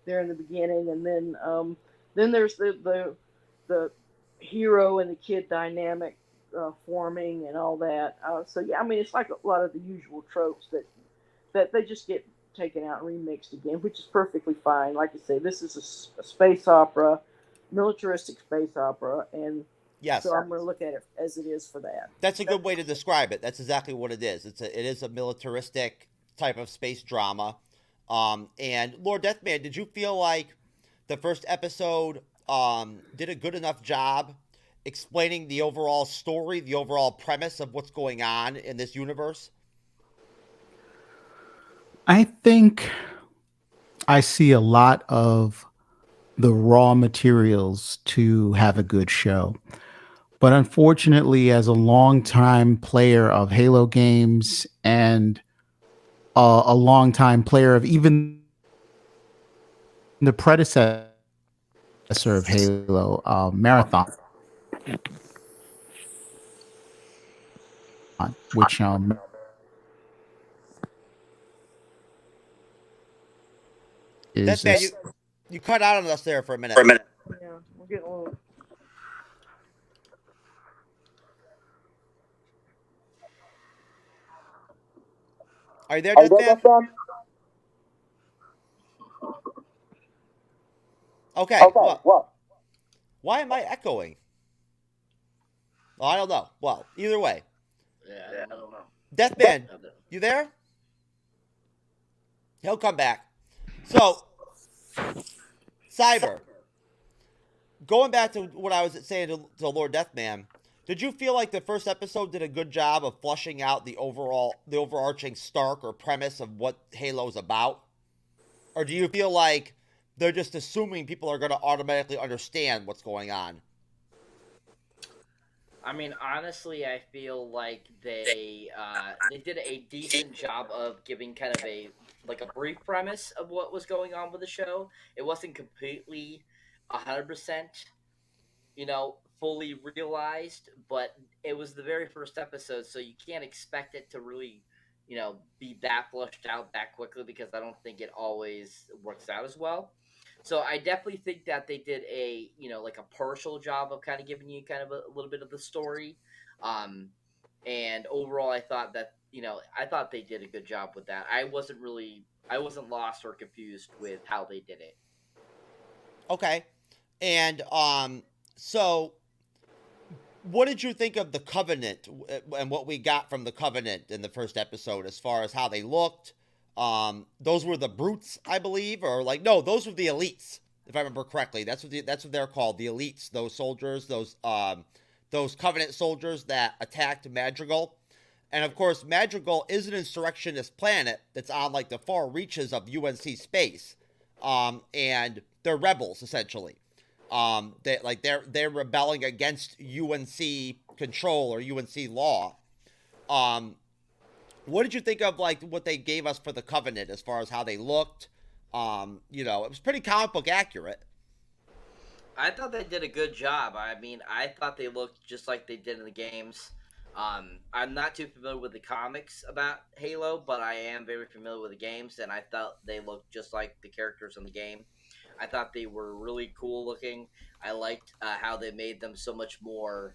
there in the beginning, and then there's the hero and the kid dynamic forming and all that. So yeah, I mean it's like a lot of the usual tropes that they just get taken out and remixed again, which is perfectly fine. Like I say, this is a space opera, militaristic space opera, and Yes. so I'm going to look at it as it is for that. That's a good way to describe it. That's exactly what it is. It is a militaristic type of space drama. And Lord Deathman, did you feel like the first episode did a good enough job explaining the overall story, the overall premise of what's going on in this universe? I think I see a lot of the raw materials to have a good show. But unfortunately, as a longtime player of Halo games and a longtime player of even the predecessor of Halo, Marathon, which is Deathman, you cut out on us there for a minute. Yeah, we're getting a little. Are you there, Deathman? Okay. Well, why am I echoing? Well, I don't know. Well, either way. Yeah, I don't know. Deathman, you there? He'll come back. So, Cyber, going back to what I was saying to Lord Deathman, did you feel like the first episode did a good job of flushing out the overarching Stark or premise of what Halo's about? Or do you feel like they're just assuming people are going to automatically understand what's going on? I mean, honestly, I feel like they did a decent job of giving kind of a brief premise of what was going on with the show. It wasn't completely 100%, fully realized, but it was the very first episode, so you can't expect it to really, be that flushed out that quickly because I don't think it always works out as well. So I definitely think that they did a, like a partial job of kind of giving you kind of a little bit of the story. Um, and overall, I thought they did a good job with that. I wasn't lost or confused with how they did it. Okay. And so what did you think of the Covenant and what we got from the Covenant in the first episode as far as how they looked? Those were the brutes, I believe, or like no, those were the elites, if I remember correctly. That's what they're called, the elites. Those soldiers, those Covenant soldiers that attacked Madrigal. And of course, Madrigal is an insurrectionist planet that's on like the far reaches of UNC space, and they're rebels essentially. They're rebelling against UNC control or UNC law. What did you think of like what they gave us for the Covenant as far as how they looked? It was pretty comic book accurate. I thought they did a good job. I mean, I thought they looked just like they did in the games. I'm not too familiar with the comics about Halo, but I am very familiar with the games, and I thought they looked just like the characters in the game. I thought they were really cool looking. I liked how they made them so much more,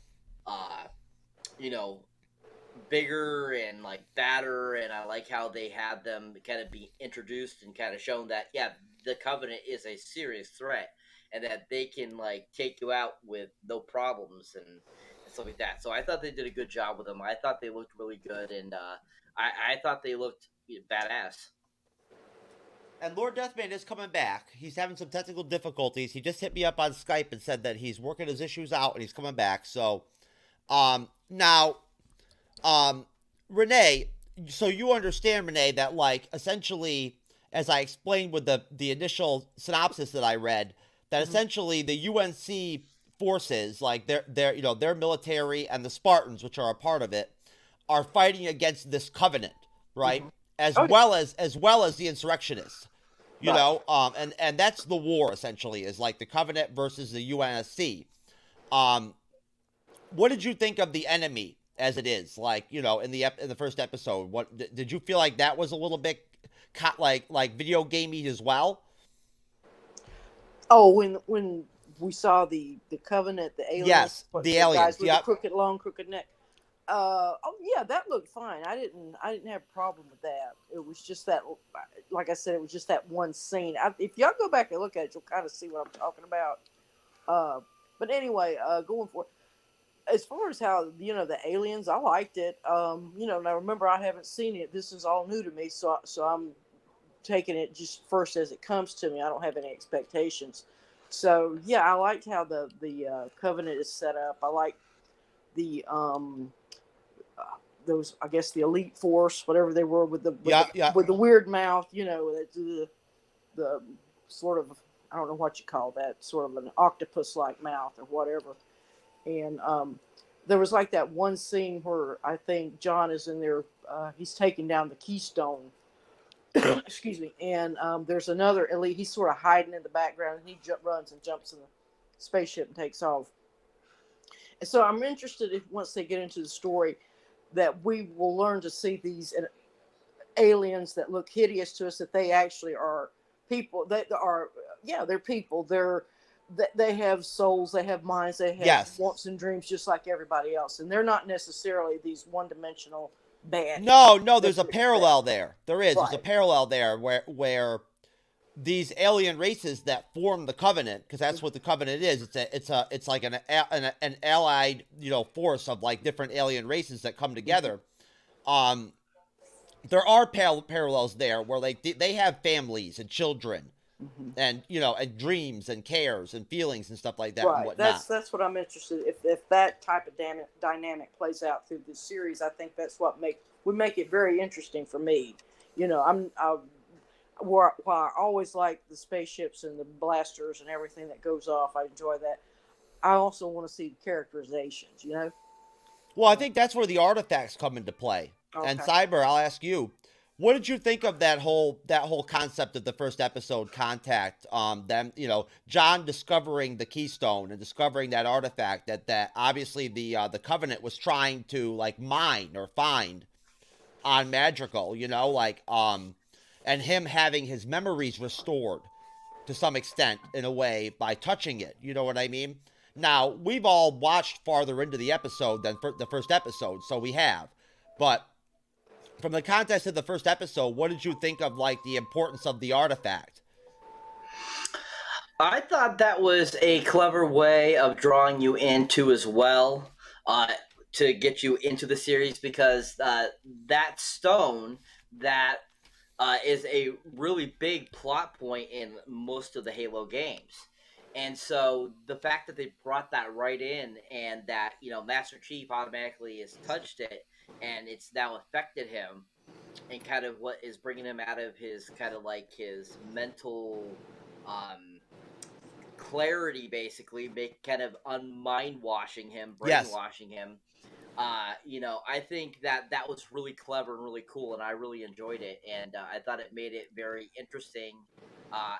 bigger and like fatter, and I like how they had them kind of be introduced and kind of shown that, yeah, the Covenant is a serious threat and that they can like take you out with no problems and stuff like that. So I thought they did a good job with them. I thought they looked really good, and I thought they looked badass. And Lord Deathman is coming back. He's having some technical difficulties. He just hit me up on Skype and said that he's working his issues out and he's coming back. So, now, Renee, so you understand, Renee, that like essentially, as I explained with the initial synopsis that I read, that essentially the UNC forces, like their military and the Spartans, which are a part of it, are fighting against this Covenant, right? As well as the insurrectionists, and that's the war essentially, is like the Covenant versus the UNSC. What did you think of the enemy as it is, like in the first episode? What did you feel like that was a little bit like video gamey as well? Oh, when we saw the Covenant, the aliens, yes, the aliens, guys with the crooked neck. That looked fine. I didn't have a problem with that. It was just that, like I said, it was just that one scene. If y'all go back and look at it, you'll kind of see what I'm talking about. But anyway, going for it. As far as how the aliens, I liked it. Now remember, I haven't seen it. This is all new to me, so I'm taking it just first as it comes to me. I don't have any expectations. So yeah, I liked how the Covenant is set up. I like the those, I guess, the elite force, whatever they were, with the weird mouth, the sort of, I don't know what you call that, sort of an octopus like mouth or whatever. And there was like that one scene where I think John is in there, he's taking down the Keystone. Excuse me. And there's another elite, he's sort of hiding in the background, and he runs and jumps in the spaceship and takes off. And so I'm interested, if once they get into the story, that we will learn to see these aliens that look hideous to us, that they actually are people. They're people. They have souls, they have minds, they have wants and dreams just like everybody else. And they're not necessarily these one-dimensional bad. No, there's a parallel there. There is. Right. There's a parallel there where these alien races that form the Covenant, because that's what the Covenant is. It's like an allied force of like different alien races that come together. There are parallels there where they have families and children, and and dreams and cares and feelings and stuff like that. Right. And whatnot. That's what I'm interested in. If that type of dynamic plays out through this series, I think that's what would make it very interesting for me. While I always like the spaceships and the blasters and everything that goes off, I enjoy that. I also want to see the characterizations, Well, I think that's where the artifacts come into play. Okay. And Cyber, I'll ask you, What did you think of that whole concept of the first episode, Contact? Them, John discovering the Keystone and discovering that artifact that obviously the Covenant was trying to like mine or find on Madrigal, and him having his memories restored to some extent in a way by touching it. You know what I mean? Now we've all watched farther into the episode than the first episode, so we have, but. From the context of the first episode, what did you think of like the importance of the artifact? I thought that was a clever way of drawing you into as well, to get you into the series, because that stone that is a really big plot point in most of the Halo games. And so the fact that they brought that right in, and that, Master Chief automatically has touched it, and it's now affected him, and kind of what is bringing him out of his kind of like his mental clarity, basically, kind of unmind washing him, brainwashing him. I think that was really clever and really cool, and I really enjoyed it, and I thought it made it very interesting,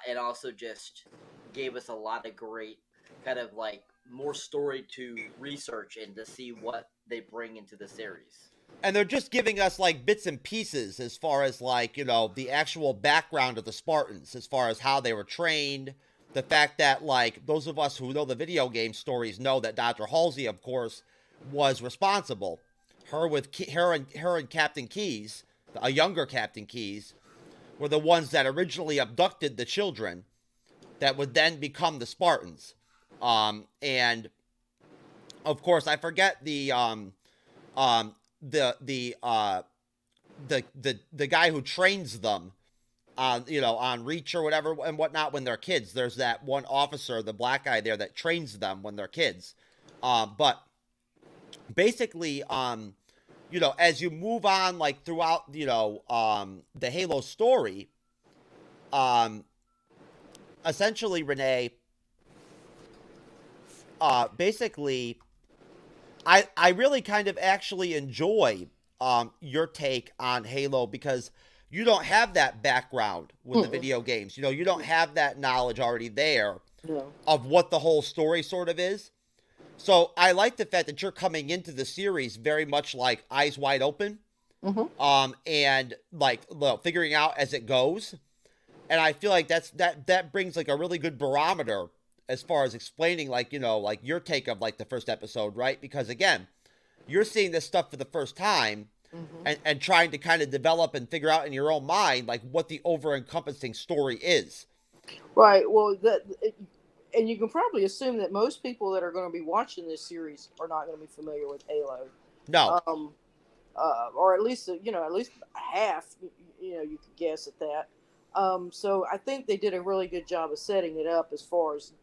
and also just gave us a lot of great kind of like more story to research and to see what they bring into the series. And they're just giving us like bits and pieces as far as like, the actual background of the Spartans, as far as how they were trained. The fact that like those of us who know the video game stories know that Dr. Halsey, of course, was responsible. Her and Captain Keyes, a younger Captain Keyes, were the ones that originally abducted the children that would then become the Spartans. And of course, I forget the guy who trains them on Reach or whatever and whatnot when they're kids. There's that one officer, the black guy there, that trains them when they're kids. But basically, as you move on like throughout, the Halo story, essentially, Renee, basically, I really kind of actually enjoy your take on Halo, because you don't have that background with the video games. You don't have that knowledge already there of what the whole story sort of is. So I like the fact that you're coming into the series very much like eyes wide open, and like figuring out as it goes. And I feel like that brings like a really good barometer as far as explaining like, like your take of like the first episode, right? Because again, you're seeing this stuff for the first time, and trying to kind of develop and figure out in your own mind like what the over-encompassing story is. Right. Well, and you can probably assume that most people that are going to be watching this series are not going to be familiar with Halo. No. Or at least half. You could guess at that. So I think they did a really good job of setting it up as far as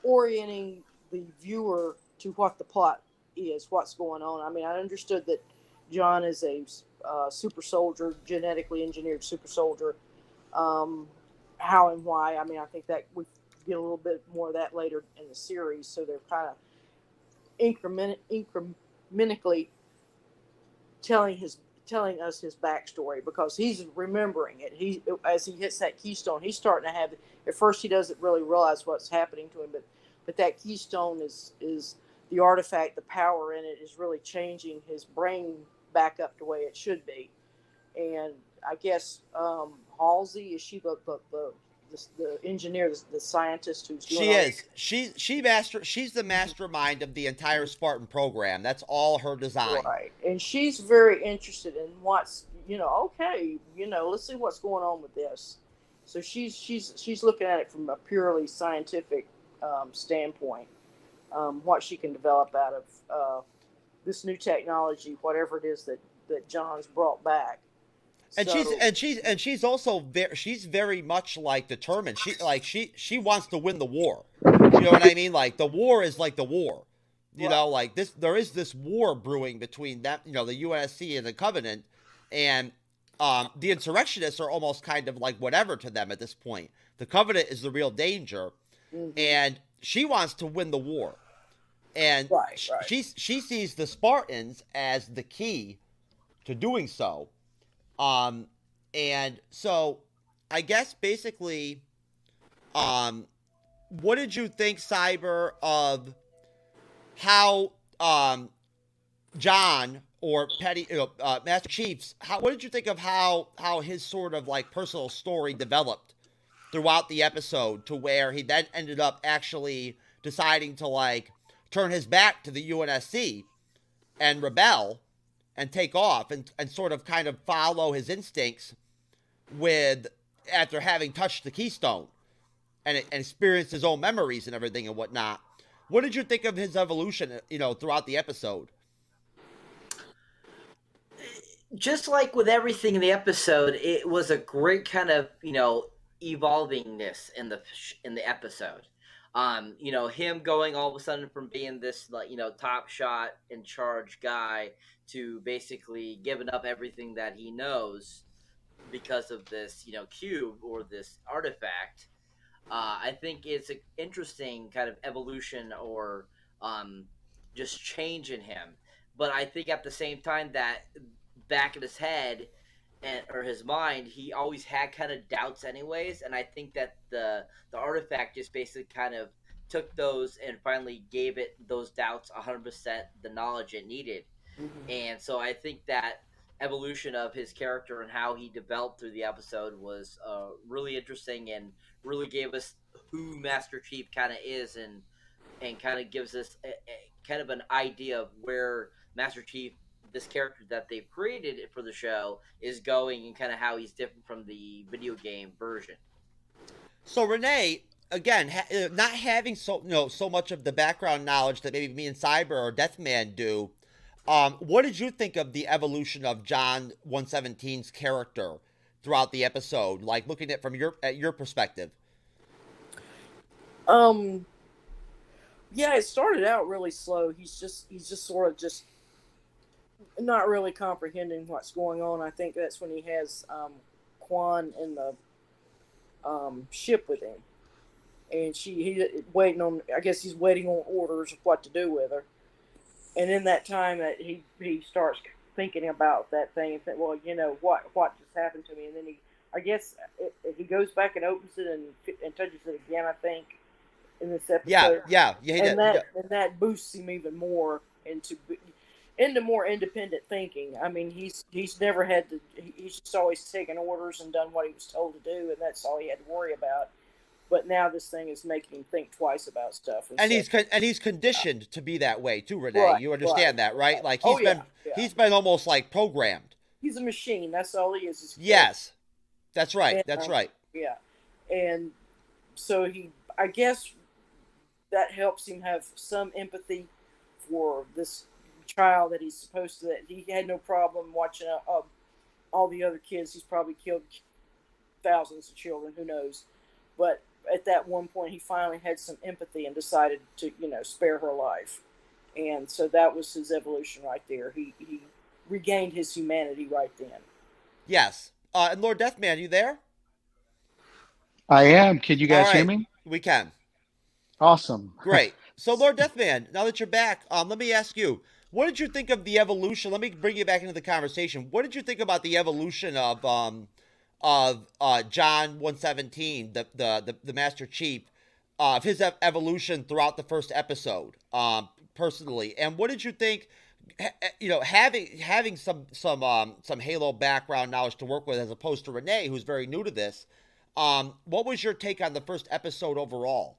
orienting the viewer to what the plot is, what's going on. I mean, I understood that John is a super soldier, genetically engineered super soldier. How and why? I mean, I think that we get a little bit more of that later in the series. So they're kind of incrementally telling us his backstory, because he's remembering it. As he hits that keystone, he's starting to have. At first, he doesn't really realize what's happening to him, but that keystone is the artifact. The power in it is really changing his brain back up the way it should be. And I guess Halsey, is she the engineer, the scientist who's doing she is. She's the mastermind of the entire Spartan program. That's all her design. Right. And she's very interested in what's, let's see what's going on with this. So she's looking at it from a purely scientific standpoint, what she can develop out of this new technology, whatever it is that John's brought back. And she's also she's very much like determined. She wants to win the war. You know what I mean? Like the war is like the war. Like this, there is this war brewing between that, the UNSC and the Covenant, and the insurrectionists are almost kind of like whatever to them at this point. The Covenant is the real danger, and she wants to win the war. And she sees the Spartans as the key to doing so. And so I guess basically, what did you think, Cyber, of how John or Master Chief's? What did you think of how his sort of like personal story developed throughout the episode to where he then ended up actually deciding to like turn his back to the UNSC and rebel and take off and sort of kind of follow his instincts with after having touched the keystone and experienced his own memories and everything and whatnot. What did you think of his evolution, throughout the episode? Just like with everything in the episode, it was a great kind of, evolvingness in the episode. Him going all of a sudden from being this top shot in charge guy to basically giving up everything that he knows because of this cube or this artifact. I think it's an interesting kind of evolution or just change in him. But I think at the same time that back in his head or his mind, he always had kind of doubts anyways. And I think that the artifact just basically kind of took those and finally gave it those doubts 100% the knowledge it needed. Mm-hmm. And so I think that evolution of his character and how he developed through the episode was really interesting and really gave us who Master Chief kind of is and kind of gives us a kind of an idea of where Master Chief, this character that they've created for the show, is going and kind of how he's different from the video game version. So Renee, again, not having so much of the background knowledge that maybe me and Cyber or Deathman do, what did you think of the evolution of John 117's character throughout the episode? Like looking at from your perspective. Yeah, it started out really slow. He's just sort of just not really comprehending what's going on. I think that's when he has Quan in the ship with him, and he's waiting on. I guess he's waiting on orders of what to do with her. And in that time, that he starts thinking about that thing and think, well, what just happened to me? And then he goes back and opens it and touches it again. I think in this episode, yeah, and that boosts him even more into more independent thinking. I mean, he's never had to. He's just always taken orders and done what he was told to do, and that's all he had to worry about. But now this thing is making him think twice about stuff. And he's conditioned to be that way too, Renee. Right, you understand that, right? Like he's been almost like programmed. He's a machine. That's all he is. Yes, that's right. And, that's right. Yeah, and so I guess that helps him have some empathy for this child that he's supposed to. That he had no problem watching all the other kids. He's probably killed thousands of children. Who knows? But at that one point, he finally had some empathy and decided to, spare her life. And so that was his evolution right there. He regained his humanity right then. Yes. And Lord Deathman, you there? I am. Can you guys hear me? We can. Awesome. Great. So, Lord Deathman, now that you're back, let me ask you, what did you think of the evolution? Let me bring you back into the conversation. What did you think about the evolution of John 117, the Master Chief, of his evolution throughout the first episode, personally? And what did you think? Having some Halo background knowledge to work with, as opposed to Renee, who's very new to this. What was your take on the first episode overall?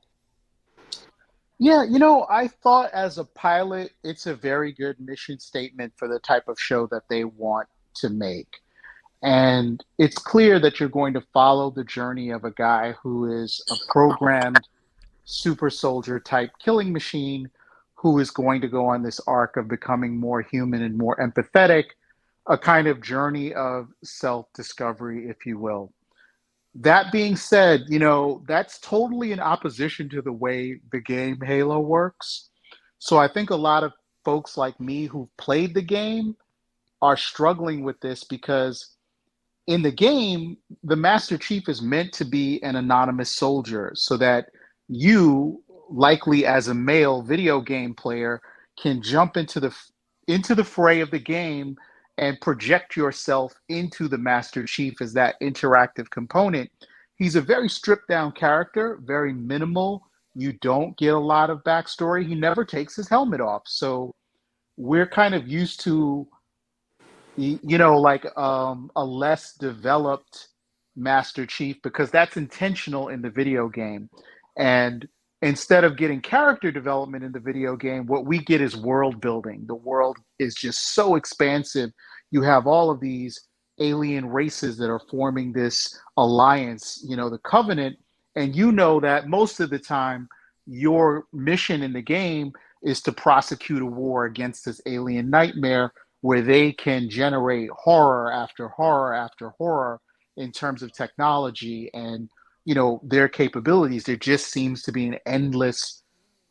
Yeah, I thought as a pilot, it's a very good mission statement for the type of show that they want to make. And it's clear that you're going to follow the journey of a guy who is a programmed super soldier type killing machine who is going to go on this arc of becoming more human and more empathetic, a kind of journey of self-discovery, if you will. That being said, that's totally in opposition to the way the game Halo works. So I think a lot of folks like me who've played the game are struggling with this because in the game, the Master Chief is meant to be an anonymous soldier so that you, likely as a male video game player, can jump into the fray of the game and project yourself into the Master Chief as that interactive component. He's a very stripped down character, very minimal. You don't get a lot of backstory. He never takes his helmet off. So we're kind of used to, like a less developed Master Chief, because that's intentional in the video game. And instead of getting character development in the video game, what we get is world building. The world is just so expansive. You have all of these alien races that are forming this alliance, the Covenant, and that most of the time your mission in the game is to prosecute a war against this alien nightmare where they can generate horror after horror after horror in terms of technology and their capabilities. There just seems to be an endless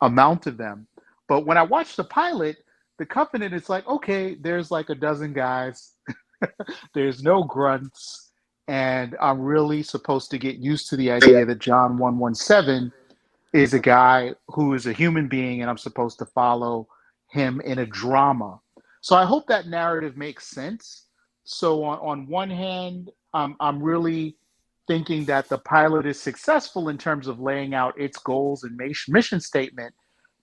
amount of them. But when I watch the pilot, the Covenant is like, okay, there's like a dozen guys. There's no grunts, and I'm really supposed to get used to the idea that John 117 is a guy who is a human being, and I'm supposed to follow him in a drama. So I hope that narrative makes sense. So on one hand, I'm really thinking that the pilot is successful in terms of laying out its goals and mission statement.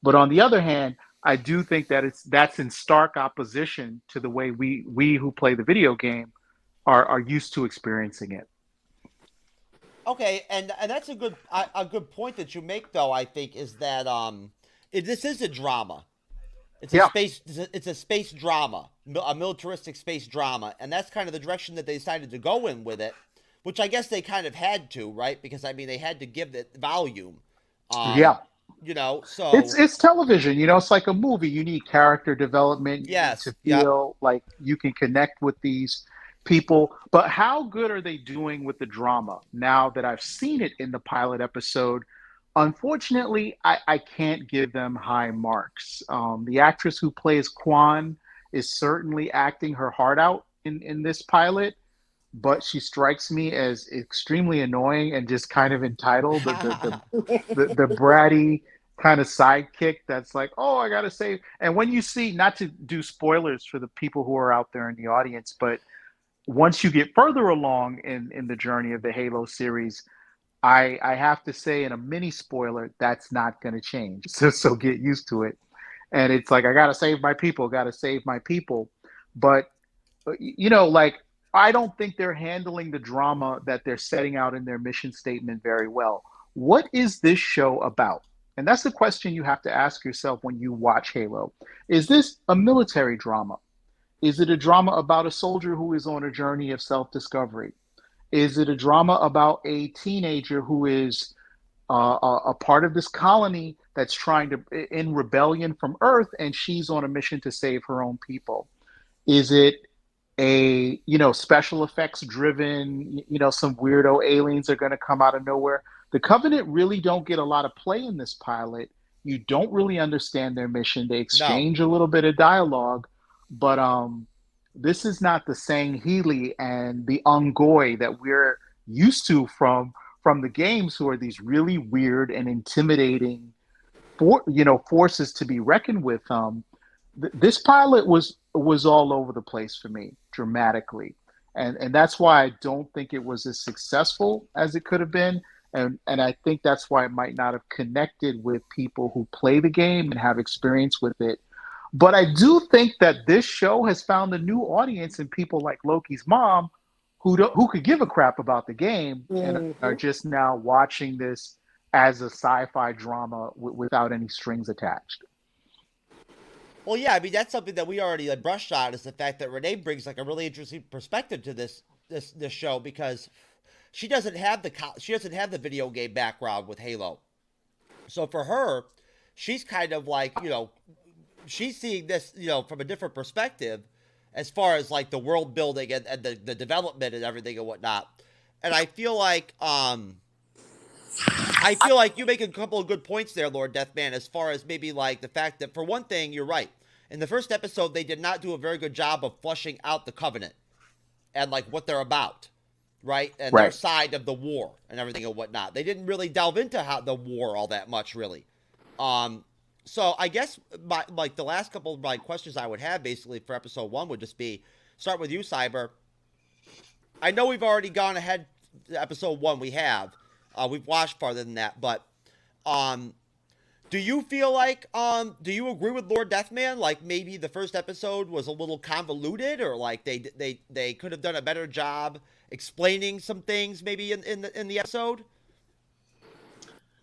But on the other hand, I do think that that's in stark opposition to the way we who play the video game are used to experiencing it. Okay, and that's a good point that you make, though. I think is that this is a drama. It's a space drama, a militaristic space drama, and that's kind of the direction that they decided to go in with it, which I guess they kind of had to, right? Because they had to give it volume. So it's television. It's like a movie. You need character development. You need to feel like you can connect with these people. But how good are they doing with the drama? Now that I've seen it in the pilot episode, unfortunately, I can't give them high marks. The actress who plays Kwan is certainly acting her heart out in this pilot, but she strikes me as extremely annoying and just kind of entitled. The bratty kind of sidekick that's like, oh, I gotta save. And when you see, not to do spoilers for the people who are out there in the audience, but once you get further along in the journey of the Halo series, I have to say, in a mini spoiler, that's not going to change. So get used to it. And it's like, I got to save my people, But, I don't think they're handling the drama that they're setting out in their mission statement very well. What is this show about? And that's the question you have to ask yourself when you watch Halo. Is this a military drama? Is it a drama about a soldier who is on a journey of self-discovery? Is it a drama about a teenager who is a part of this colony that's trying to, in rebellion from Earth, and she's on a mission to save her own people? Is it a, special effects driven, some weirdo aliens are going to come out of nowhere? The Covenant really don't get a lot of play in this pilot. You don't really understand their mission. They exchange a little bit of dialogue, but this is not the Sang Healy and the Ungoi that we're used to from the games, who are these really weird and intimidating forces to be reckoned with. This pilot was all over the place for me, dramatically, and that's why I don't think it was as successful as it could have been, and I think that's why it might not have connected with people who play the game and have experience with it. But I do think that this show has found a new audience in people like Loki's mom, who could give a crap about the game and are just now watching this as a sci-fi drama without any strings attached. Well, yeah, that's something that we already brushed on, is the fact that Renee brings a really interesting perspective to this show, because she doesn't have the video game background with Halo. So for her, she's kind of she's seeing this, from a different perspective, as far as the world building and the development and everything and whatnot. And I feel like you make a couple of good points there, Lord Deathman, as far as maybe the fact that, for one thing, you're right. In the first episode, they did not do a very good job of fleshing out the Covenant and what they're about, right? And their side of the war and everything and whatnot. They didn't really delve into the war all that much, really. So I guess the last couple of my questions I would have basically for episode 1 would just be, start with you, Cyber. I know we've already gone ahead to episode 1. We have. We've watched farther than that, but do you feel like do you agree with Lord Deathman? Like maybe the first episode was a little convoluted, or like they could have done a better job explaining some things maybe in the episode?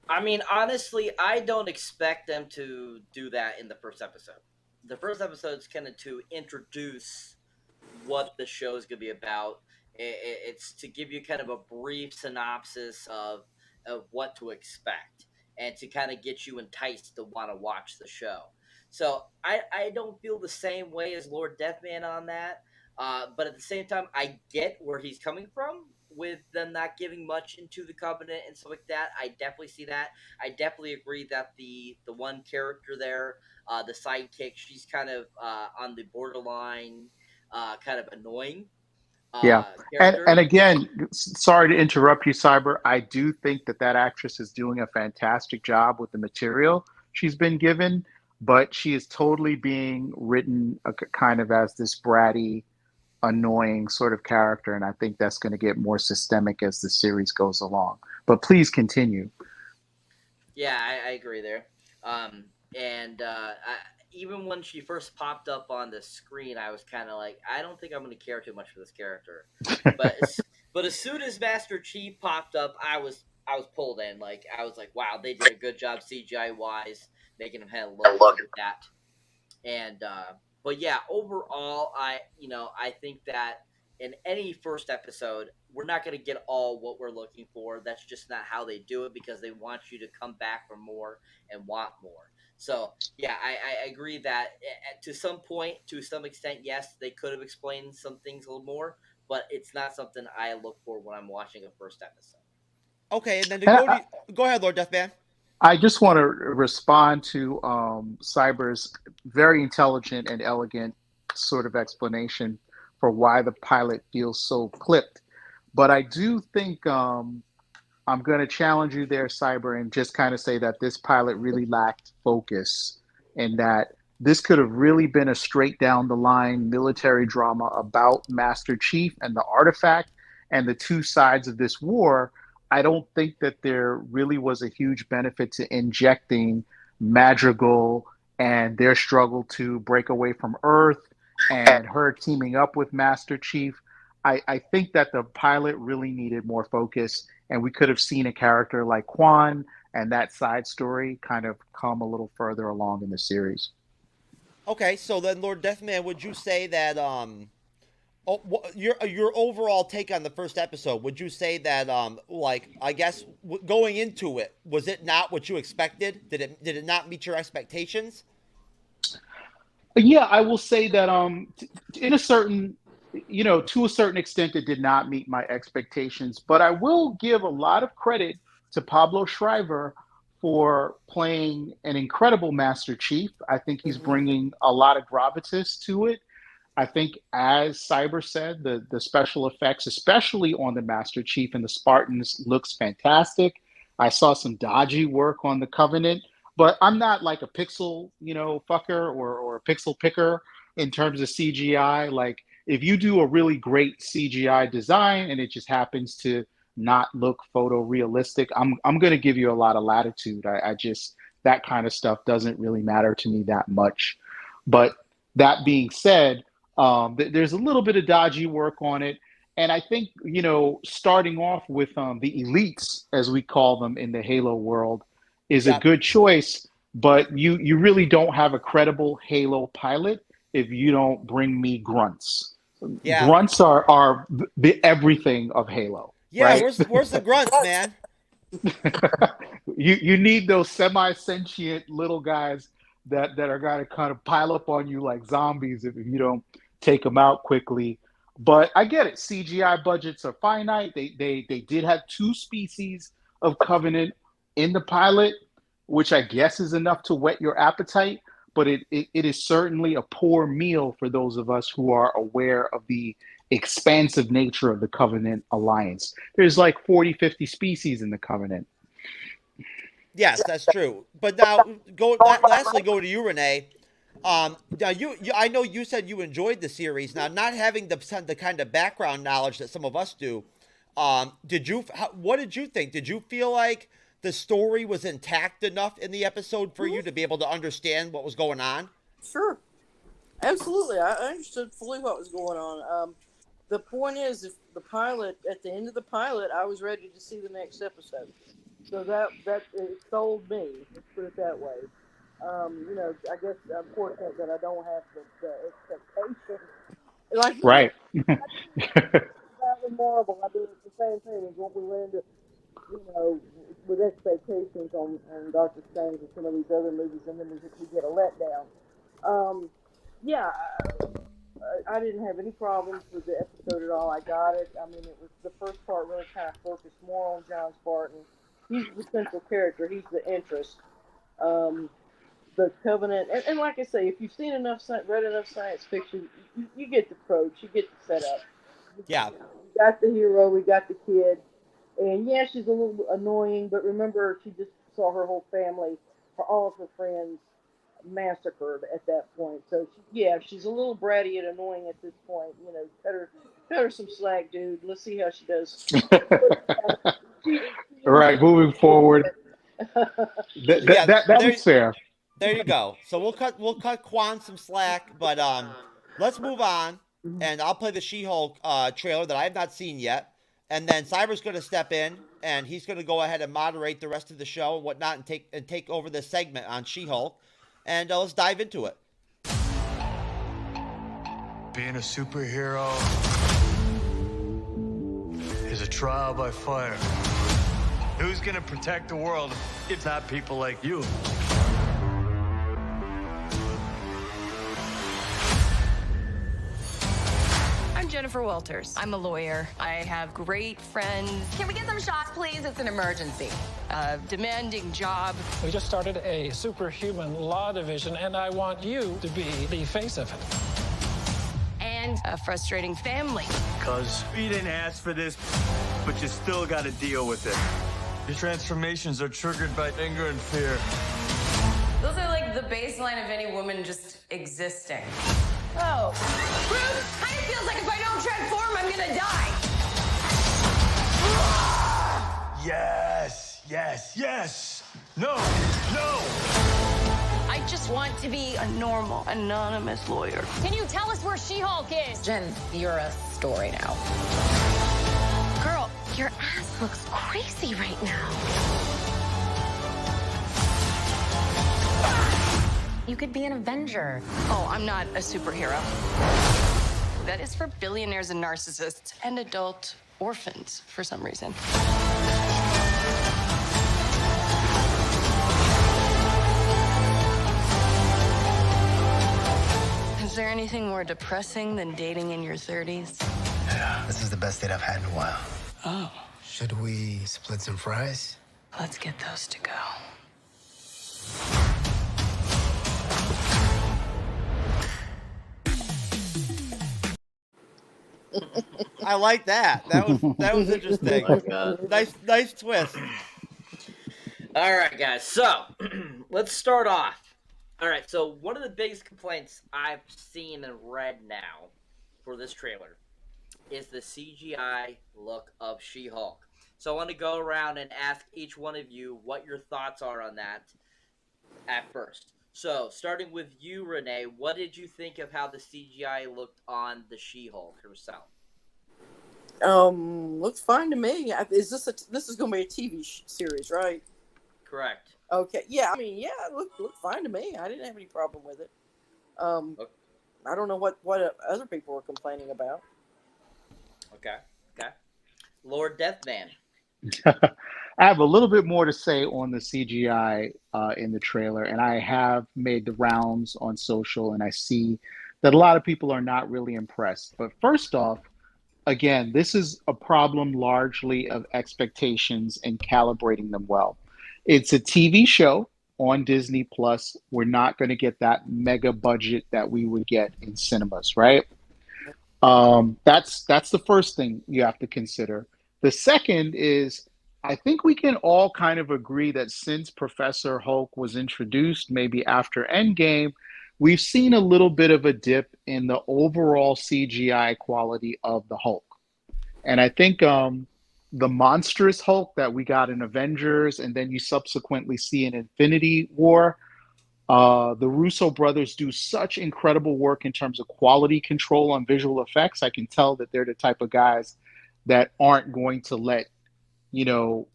I mean, honestly, I don't expect them to do that in the first episode. The first episode is kind of to introduce what the show is going to be about. It's to give you kind of a brief synopsis of what to expect and to kind of get you enticed to want to watch the show. So I don't feel the same way as Lord Deathman on that. But at the same time, I get where he's coming from with them not giving much into the Covenant and stuff like that. I definitely see that. I definitely agree that the one character there, the sidekick, she's kind of on the borderline, kind of annoying. Yeah. Character. And again, sorry to interrupt you, Cyber. I do think that actress is doing a fantastic job with the material she's been given, but she is totally being written kind of as this bratty, annoying sort of character, and I think that's going to get more systemic as the series goes along. But please continue. Yeah, I agree there. Even when she first popped up on the screen, I was kind of like, I don't think I'm going to care too much for this character. But as soon as Master Chief popped up, I was pulled in. Like I was like, wow, they did a good job CGI wise, making him have a look at that. And but yeah, overall, I think that in any first episode, we're not going to get all what we're looking for. That's just not how they do it, because they want you to come back for more and want more. So yeah, I agree that to some point, to some extent, yes, they could have explained some things a little more, but it's not something I look for when I'm watching a first episode. Okay, and then go ahead, Lord Deathman. I just want to respond to Cyber's very intelligent and elegant sort of explanation for why the pilot feels so clipped. But I do think I'm going to challenge you there, Cyber, and just kind of say that this pilot really lacked focus, and that this could have really been a straight down the line military drama about Master Chief and the artifact and the two sides of this war. I don't think that there really was a huge benefit to injecting Madrigal and their struggle to break away from Earth and her teaming up with Master Chief. I think that the pilot really needed more focus, and we could have seen a character like Quan and that side story kind of come a little further along in the series. Okay, so then, Lord Deathman, would you say that your overall take on the first episode, would you say that like, I guess going into it, was it not what you expected? Did it not meet your expectations? Yeah, I will say that in a certain, to a certain extent, it did not meet my expectations. But I will give a lot of credit to Pablo Schreiber for playing an incredible Master Chief. I think he's bringing a lot of gravitas to it. I think, as Cyber said, the special effects, especially on the Master Chief and the Spartans, looks fantastic. I saw some dodgy work on the Covenant, but I'm not like a pixel, fucker or a pixel picker in terms of CGI. Like, if you do a really great CGI design and it just happens to not look photorealistic, I'm going to give you a lot of latitude. I just, that kind of stuff doesn't really matter to me that much. But that being said, there's a little bit of dodgy work on it. And I think, starting off with the elites, as we call them in the Halo world, is a good choice. But you really don't have a credible Halo pilot if you don't bring me grunts. Yeah. Grunts are the everything of Halo. Yeah, right? where's the grunts, man? You need those semi-sentient little guys that are going to kind of pile up on you like zombies if you don't take them out quickly. But I get it. CGI budgets are finite. They did have 2 species of Covenant in the pilot, which I guess is enough to whet your appetite. But it is certainly a poor meal for those of us who are aware of the expansive nature of the Covenant alliance. There's like 40, 50 species in the Covenant. Yes, that's true. But now, lastly, go to you, Renee. Now I know you said you enjoyed the series. Now, not having the kind of background knowledge that some of us do, what did you think? Did you feel like the story was intact enough in the episode for you to be able to understand what was going on? Sure. Absolutely. I understood fully what was going on. The point is, if the pilot, at the end of the pilot, I was ready to see the next episode. So that it sold me. Let's put it that way. I guess I'm fortunate that I don't have the expectation. Like, right. That was Marvel. I mean, it's the same thing as what we went into, with expectations on Doctor Strange and some of these other movies, and then we get a letdown. I didn't have any problems with the episode at all. I got it. I mean, it was the first part really kind of focused more on John Spartan. He's the central character. He's the interest. The Covenant, and like I say, if you've read enough science fiction, you get the approach, you get the setup. Yeah. We got the hero, we got the kid, and yeah, she's a little annoying, but remember, she just saw her whole family, all of her friends, massacred at that point. So she's a little bratty and annoying at this point. Cut her some slack, dude. Let's see how she does. Right, moving forward. That's fair. There you go. So we'll cut Quan some slack, but let's move on, and I'll play the She-Hulk trailer that I have not seen yet, and then Cyber's going to step in, and he's going to go ahead and moderate the rest of the show and whatnot, and take over this segment on She-Hulk, and let's dive into it. Being a superhero is a trial by fire. Who's gonna protect the world if it's not people like you? I'm Jennifer Walters. I'm a lawyer. I have great friends. Can we get some shots, please? It's an emergency. A demanding job. We just started a superhuman law division, and I want you to be the face of it. And a frustrating family. Cause you didn't ask for this, but you still gotta deal with it. Your transformations are triggered by anger and fear. Those are like the baseline of any woman just existing. Oh. Bruce, kind of feels like if I don't transform, I'm gonna die. Yes. No. I just want to be a normal, anonymous lawyer. Can you tell us where She-Hulk is? Jen, you're a story now. Girl, your ass looks crazy right now. You could be an Avenger. Oh, I'm not a superhero. That is for billionaires and narcissists and adult orphans for some reason. Is there anything more depressing than dating in your 30s? Yeah, this is the best date I've had in a while. Oh. Should we split some fries? Let's get those to go. I like that. That was interesting. Oh my God. Nice twist. All right, guys. So let's start off. All right. So one of the biggest complaints I've seen and read now for this trailer is the CGI look of She-Hulk. So I want to go around and ask each one of you what your thoughts are on that at first. So starting with you, Renee, what did you think of how the CGI looked on the She-Hulk herself? Looks fine to me. This is going to be a TV series, right? Correct. Okay. Yeah. It looked fine to me. I didn't have any problem with it. Okay. I don't know what other people were complaining about. Okay. Lord Deathman. I have a little bit more to say on the CGI in the trailer, and I have made the rounds on social, and I see that a lot of people are not really impressed. But first off, again, this is a problem largely of expectations and calibrating them well. It's a TV show on Disney Plus. We're not going to get that mega budget that we would get in cinemas, right? That's the first thing you have to consider. The second is, I think we can all kind of agree that since Professor Hulk was introduced, maybe after Endgame, we've seen a little bit of a dip in the overall CGI quality of the Hulk. And I think the monstrous Hulk that we got in Avengers, and then you subsequently see in Infinity War, the Russo brothers do such incredible work in terms of quality control on visual effects. I can tell that they're the type of guys that aren't going to let,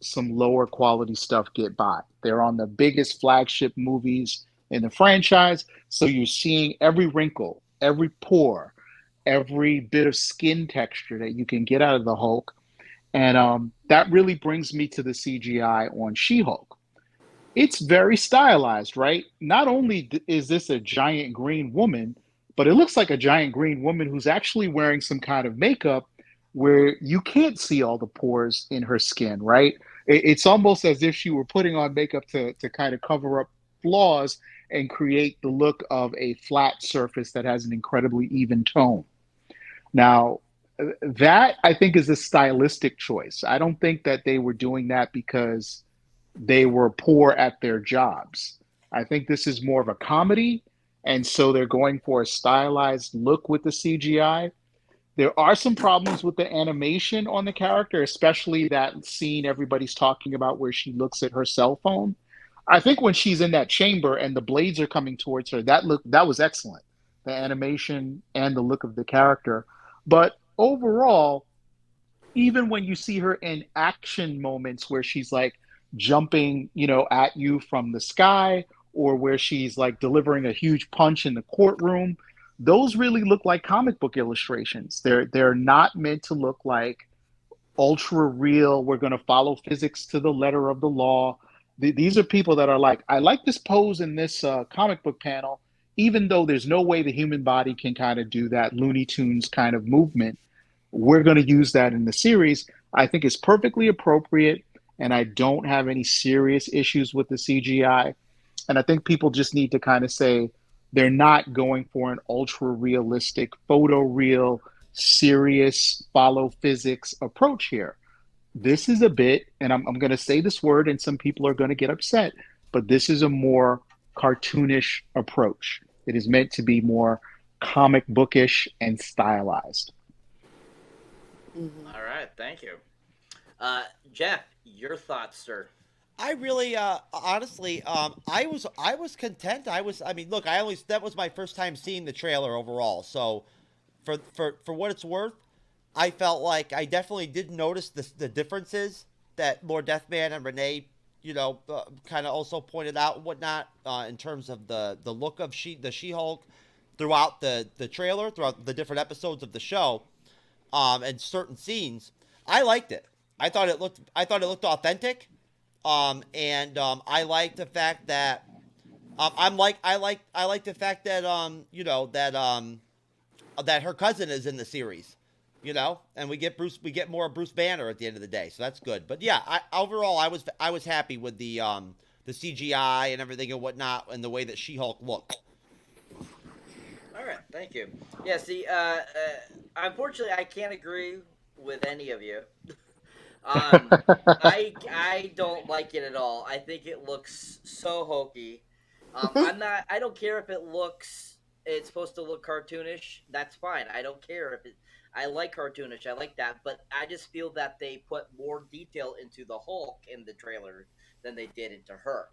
some lower quality stuff get by. They're on the biggest flagship movies in the franchise. So you're seeing every wrinkle, every pore, every bit of skin texture that you can get out of the Hulk. And that really brings me to the CGI on She Hulk. It's very stylized, right? Not only is this a giant green woman, but it looks like a giant green woman who's actually wearing some kind of makeup where you can't see all the pores in her skin, right? It's almost as if she were putting on makeup to kind of cover up flaws and create the look of a flat surface that has an incredibly even tone. Now, that I think is a stylistic choice. I don't think that they were doing that because they were poor at their jobs. I think this is more of a comedy, and so they're going for a stylized look with the CGI. There are some problems with the animation on the character, especially that scene everybody's talking about where she looks at her cell phone. I think when she's in that chamber and the blades are coming towards her, that was excellent. The animation and the look of the character. But overall, even when you see her in action moments where she's like jumping, at you from the sky, or where she's like delivering a huge punch in the courtroom, those really look like comic book illustrations. They're not meant to look like ultra real. We're going to follow physics to the letter of the law. These are people that are like, I like this pose in this comic book panel, even though there's no way the human body can kind of do that Looney Tunes kind of movement. We're going to use that in the series. I think it's perfectly appropriate, and I don't have any serious issues with the CGI. And I think people just need to kind of say they're not going for an ultra realistic, photoreal, serious, follow physics approach here. This is a bit, and I'm going to say this word, and some people are going to get upset, but this is a more cartoonish approach. It is meant to be more comic bookish and stylized. All right, thank you. Jeff, your thoughts, sir? I really, honestly, I was content. Look, that was my first time seeing the trailer overall. So, for what it's worth, I felt like I definitely did notice the differences that Lord Deathman and Renee, kind of also pointed out and whatnot, in terms of the look of the She-Hulk throughout the trailer, throughout the different episodes of the show, and certain scenes. I liked it. I thought it looked authentic. I like the fact that I like the fact that that her cousin is in the series, and we get more of Bruce Banner at the end of the day, so that's good. But yeah, overall I was happy with the CGI and everything and whatnot, and the way that She-Hulk looked. All right, thank you. Yeah, see, unfortunately, I can't agree with any of you. I don't like it at all. I think it looks so hokey. I don't care if it's supposed to look cartoonish. That's fine. I don't care I like cartoonish. I like that, but I just feel that they put more detail into the Hulk in the trailer than they did into her.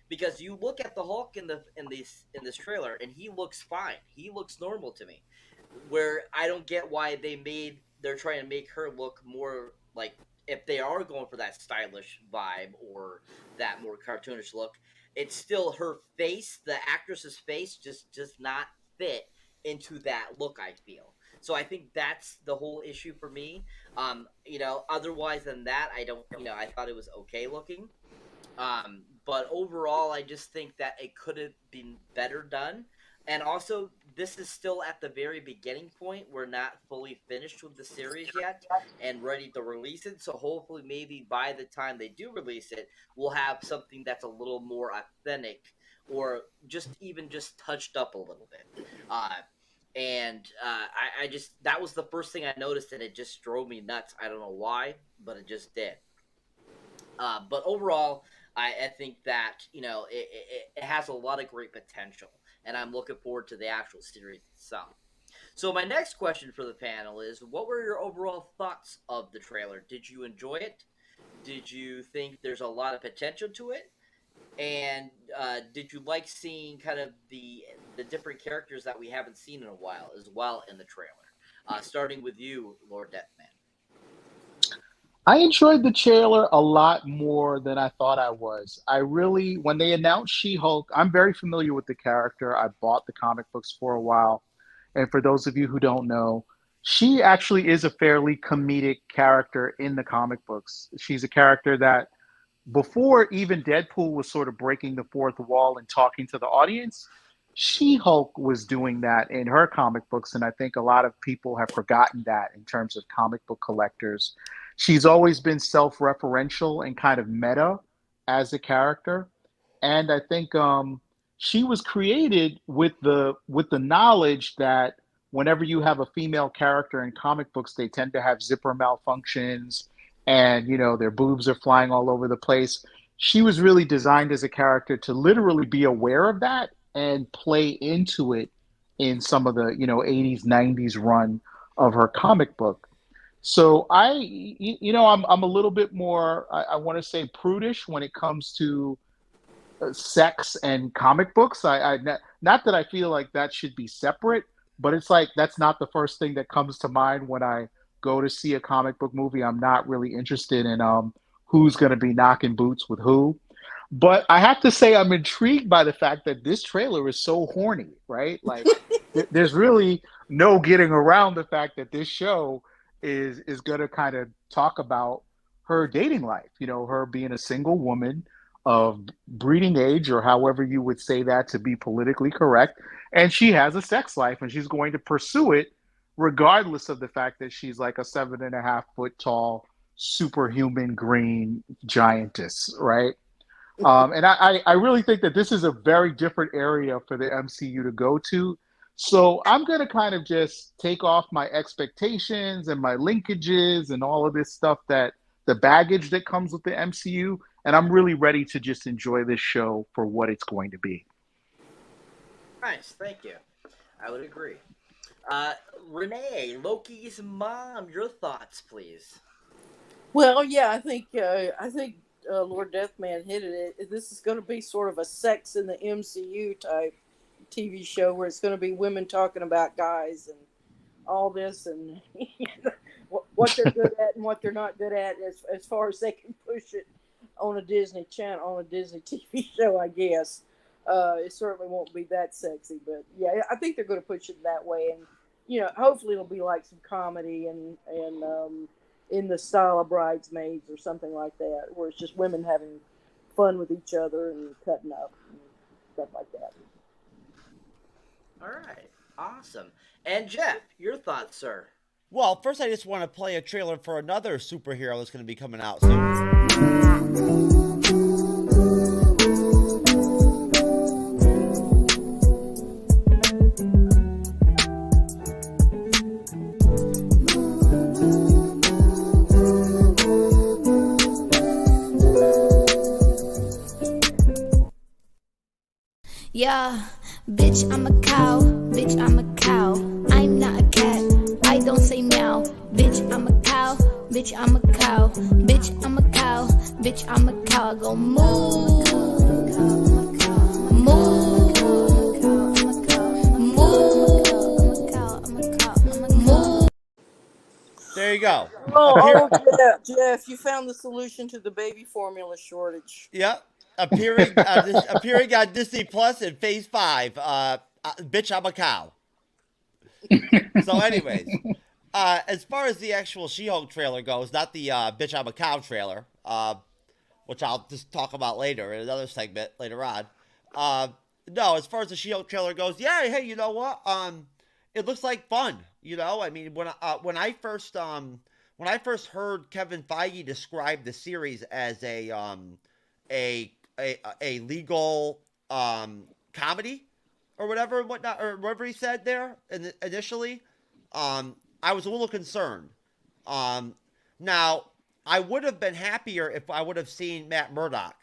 Because you look at the Hulk in this trailer, and he looks fine. He looks normal to me. Where I don't get why they're trying to make her look more like, if they are going for that stylish vibe or that more cartoonish look, it's still her face, the actress's face, just does not fit into that look, I feel. So I think that's the whole issue for me. Otherwise than that, I thought it was okay looking. But overall, I just think that it could have been better done. And also, this is still at the very beginning point. We're not fully finished with the series yet and ready to release it. So hopefully, maybe by the time they do release it, we'll have something that's a little more authentic, or just touched up a little bit. I just, that was the first thing I noticed, and it just drove me nuts. I don't know why, but it just did. But overall, I think that it has a lot of great potential, and I'm looking forward to the actual series itself. So my next question for the panel is, what were your overall thoughts of the trailer? Did you enjoy it? Did you think there's a lot of potential to it? And did you like seeing kind of the different characters that we haven't seen in a while as well in the trailer? Starting with you, Lord Deathman. I enjoyed the trailer a lot more than I thought I was. When they announced She-Hulk, I'm very familiar with the character. I bought the comic books for a while. And for those of you who don't know, she actually is a fairly comedic character in the comic books. She's a character that before even Deadpool was sort of breaking the fourth wall and talking to the audience, She-Hulk was doing that in her comic books. And I think a lot of people have forgotten that in terms of comic book collectors. She's always been self-referential and kind of meta as a character. And I think she was created with the knowledge that whenever you have a female character in comic books, they tend to have zipper malfunctions and, their boobs are flying all over the place. She was really designed as a character to literally be aware of that and play into it in some of the, 80s, 90s run of her comic book. So I'm a little bit more, I want to say, prudish when it comes to sex and comic books. Not that I feel like that should be separate, but it's like that's not the first thing that comes to mind when I go to see a comic book movie. I'm not really interested in who's going to be knocking boots with who. But I have to say I'm intrigued by the fact that this trailer is so horny, right? Like there's really no getting around the fact that this show is going to kind of talk about her dating life, her being a single woman of breeding age, or however you would say that to be politically correct. And she has a sex life and she's going to pursue it regardless of the fact that she's like a 7.5 foot tall, superhuman green giantess, right? And I really think that this is a very different area for the MCU to go to. So I'm going to kind of just take off my expectations and my linkages and all of this stuff, that the baggage that comes with the MCU. And I'm really ready to just enjoy this show for what it's going to be. Nice, thank you. I would agree. Renee, Loki's mom, your thoughts, please. Well, yeah, I think Lord Deathman hit it. This is going to be sort of a Sex in the MCU type TV show where it's going to be women talking about guys and all this and what they're good at and what they're not good at as far as they can push it on a Disney channel, on a Disney TV show, I guess. It certainly won't be that sexy, but yeah, I think they're going to push it that way. And, hopefully it'll be like some comedy and in the style of Bridesmaids or something like that, where it's just women having fun with each other and cutting up and stuff like that. All right, awesome. And Jeff, your thoughts, sir? Well, first I just want to play a trailer for another superhero that's going to be coming out soon. Yeah, bitch, I'm a cow. Bitch, I'm a cow. I'm not a cat. I don't say meow. Bitch, I'm a cow. Bitch, I'm a cow. Bitch, I'm a cow. Bitch, I'm a cow. I go moo. Moo. Moo. There you go. Jeff, you found the solution to the baby formula shortage. Yep. Appearing on Disney Plus in Phase 5. Bitch, I'm a cow. So anyways, as far as the actual She-Hulk trailer goes, not the Bitch, I'm a cow trailer, which I'll just talk about later in another segment later on. No, as far as the She-Hulk trailer goes, yeah, hey, you know what? It looks like fun. I mean, when I first heard Kevin Feige describe the series as a legal comedy or whatever and whatnot, or whatever he said there initially, I was a little concerned. Now, I would have been happier if I would have seen Matt Murdock,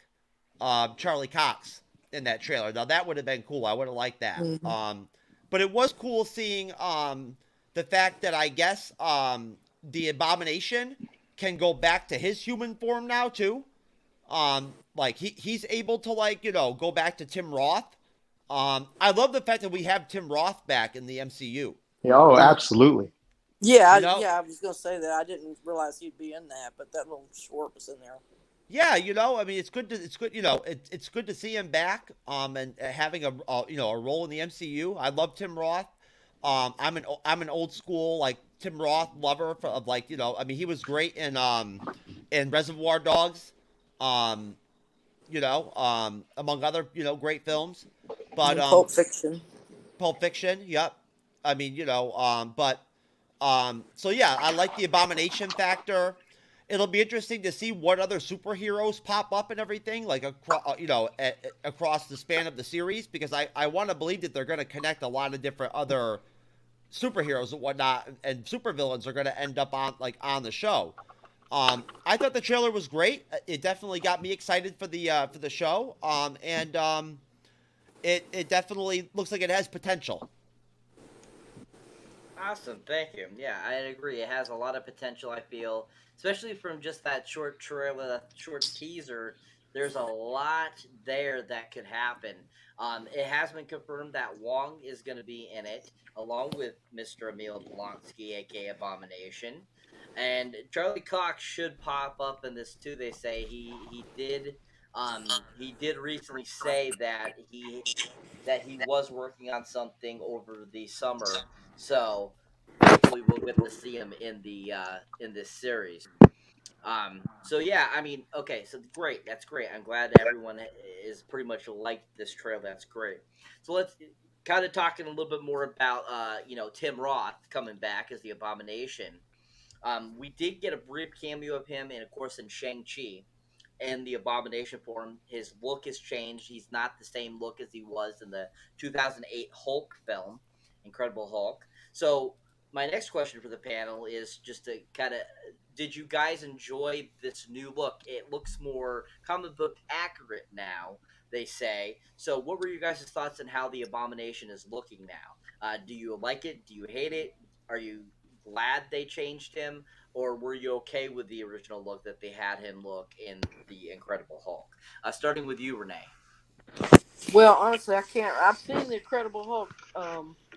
Charlie Cox, in that trailer. Now that would have been cool. I would have liked that. Mm-hmm. But it was cool seeing the fact that I guess the Abomination can go back to his human form now too. Like he's able to, like, go back to Tim Roth. I love the fact that we have Tim Roth back in the MCU. Oh, absolutely. Yeah, I was gonna say that. I didn't realize he'd be in that, but that little short was in there. Yeah, I mean, it's good. It's good to see him back. And having a role in the MCU. I love Tim Roth. I'm an old school, like, Tim Roth lover of, like, I mean, he was great in Reservoir Dogs. Among other, great films. But Pulp Fiction. Pulp Fiction, yep. I mean, so yeah, I like the Abomination factor. It'll be interesting to see what other superheroes pop up and everything, like, across the span of the series, because I want to believe that they're going to connect a lot of different other superheroes and whatnot, and supervillains are going to end up on the show. I thought the trailer was great. It definitely got me excited for the show. It definitely looks like it has potential. Awesome, thank you. Yeah, I agree. It has a lot of potential, I feel, especially from just that short trailer, that short teaser. There's a lot there that could happen. It has been confirmed that Wong is going to be in it, along with Mr. Emil Blonsky, aka Abomination. And Charlie Cox should pop up in this too. They say he did recently say that he was working on something over the summer. So hopefully we'll get to see him in this series. So yeah, I mean, okay, so great, that's great. I'm glad everyone is pretty much liked this trailer. That's great. So let's kind of talking a little bit more about Tim Roth coming back as the Abomination. We did get a brief cameo of him, and of course in Shang-Chi. And the Abomination form, his look has changed. He's not the same look as he was in the 2008 Hulk film, Incredible Hulk. So my next question for the panel is just to kind of, did you guys enjoy this new look? It looks more comic book accurate now, they say. So what were your guys' thoughts on how the Abomination is looking now? Do you like it? Do you hate it? Are you glad they changed him? Or were you okay with the original look that they had him look in the Incredible Hulk? Starting with you, Renee. Well, honestly, I can't. I've seen the Incredible Hulk.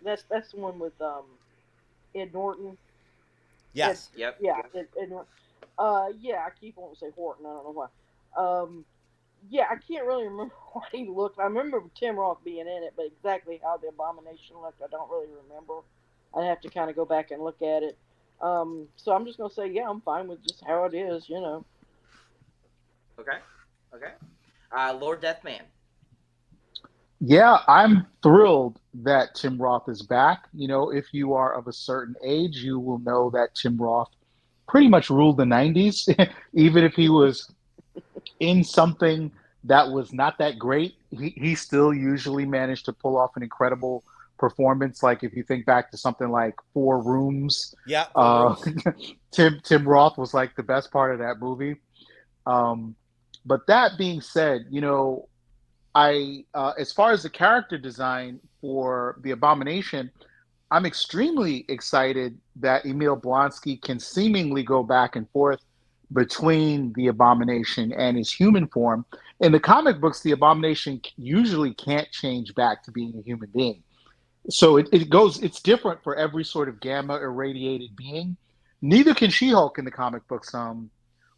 That's the one with Ed Norton. Yes. Yep. Yeah. Ed Norton. Yeah. I keep wanting to say Horton. I don't know why. Yeah, I can't really remember what he looked. I remember Tim Roth being in it, but exactly how the Abomination looked, I don't really remember. I'd have to kind of go back and look at it. So I'm just gonna say, yeah, I'm fine with just how it is, Okay. Lord Deathman. Yeah, I'm thrilled that Tim Roth is back. If you are of a certain age, you will know that Tim Roth pretty much ruled the 90s. Even if he was in something that was not that great, he still usually managed to pull off an incredible performance. Like if you think back to something like Four Rooms, Tim Roth was like the best part of that movie. But that being said, I as far as the character design for the Abomination, I'm extremely excited that Emil Blonsky can seemingly go back and forth between the Abomination and his human form. In the comic books, the Abomination usually can't change back to being a human being. So it's different for every sort of gamma irradiated being. Neither can She-Hulk in the comic books.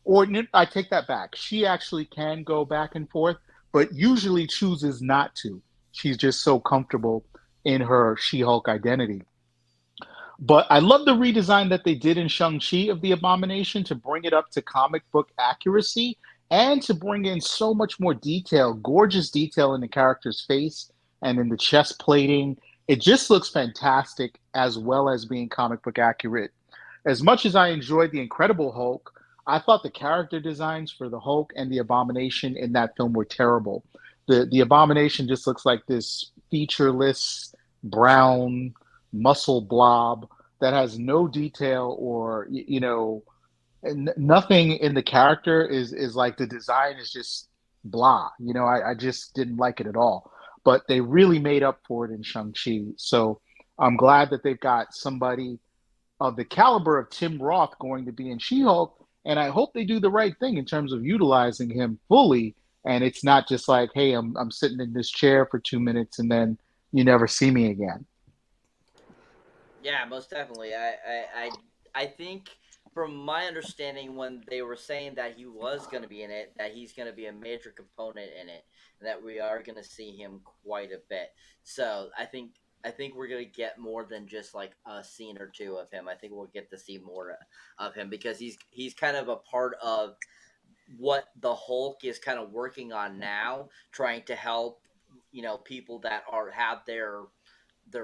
Or I take that back. She actually can go back and forth, but usually chooses not to. She's just so comfortable in her She-Hulk identity. But I love the redesign that they did in Shang-Chi of the Abomination to bring it up to comic book accuracy and to bring in so much more detail, gorgeous detail in the character's face and in the chest plating. It just looks fantastic as well as being comic book accurate. As much as I enjoyed the Incredible Hulk, I thought the character designs for the Hulk and the Abomination in that film were terrible. The Abomination just looks like this featureless brown muscle blob that has no detail or nothing in the character is like the design is just blah. I just didn't like it at all. But they really made up for it in Shang-Chi. So I'm glad that they've got somebody of the caliber of Tim Roth going to be in She-Hulk, and I hope they do the right thing in terms of utilizing him fully, and it's not just like, hey, I'm sitting in this chair for 2 minutes and then you never see me again. Yeah, most definitely. I think from my understanding, when they were saying that he was going to be in it, that he's going to be a major component in it, and that we are going to see him quite a bit. So I think we're going to get more than just like a scene or two of him. I think we'll get to see more of him because he's kind of a part of what the Hulk is kind of working on now, trying to help people that have their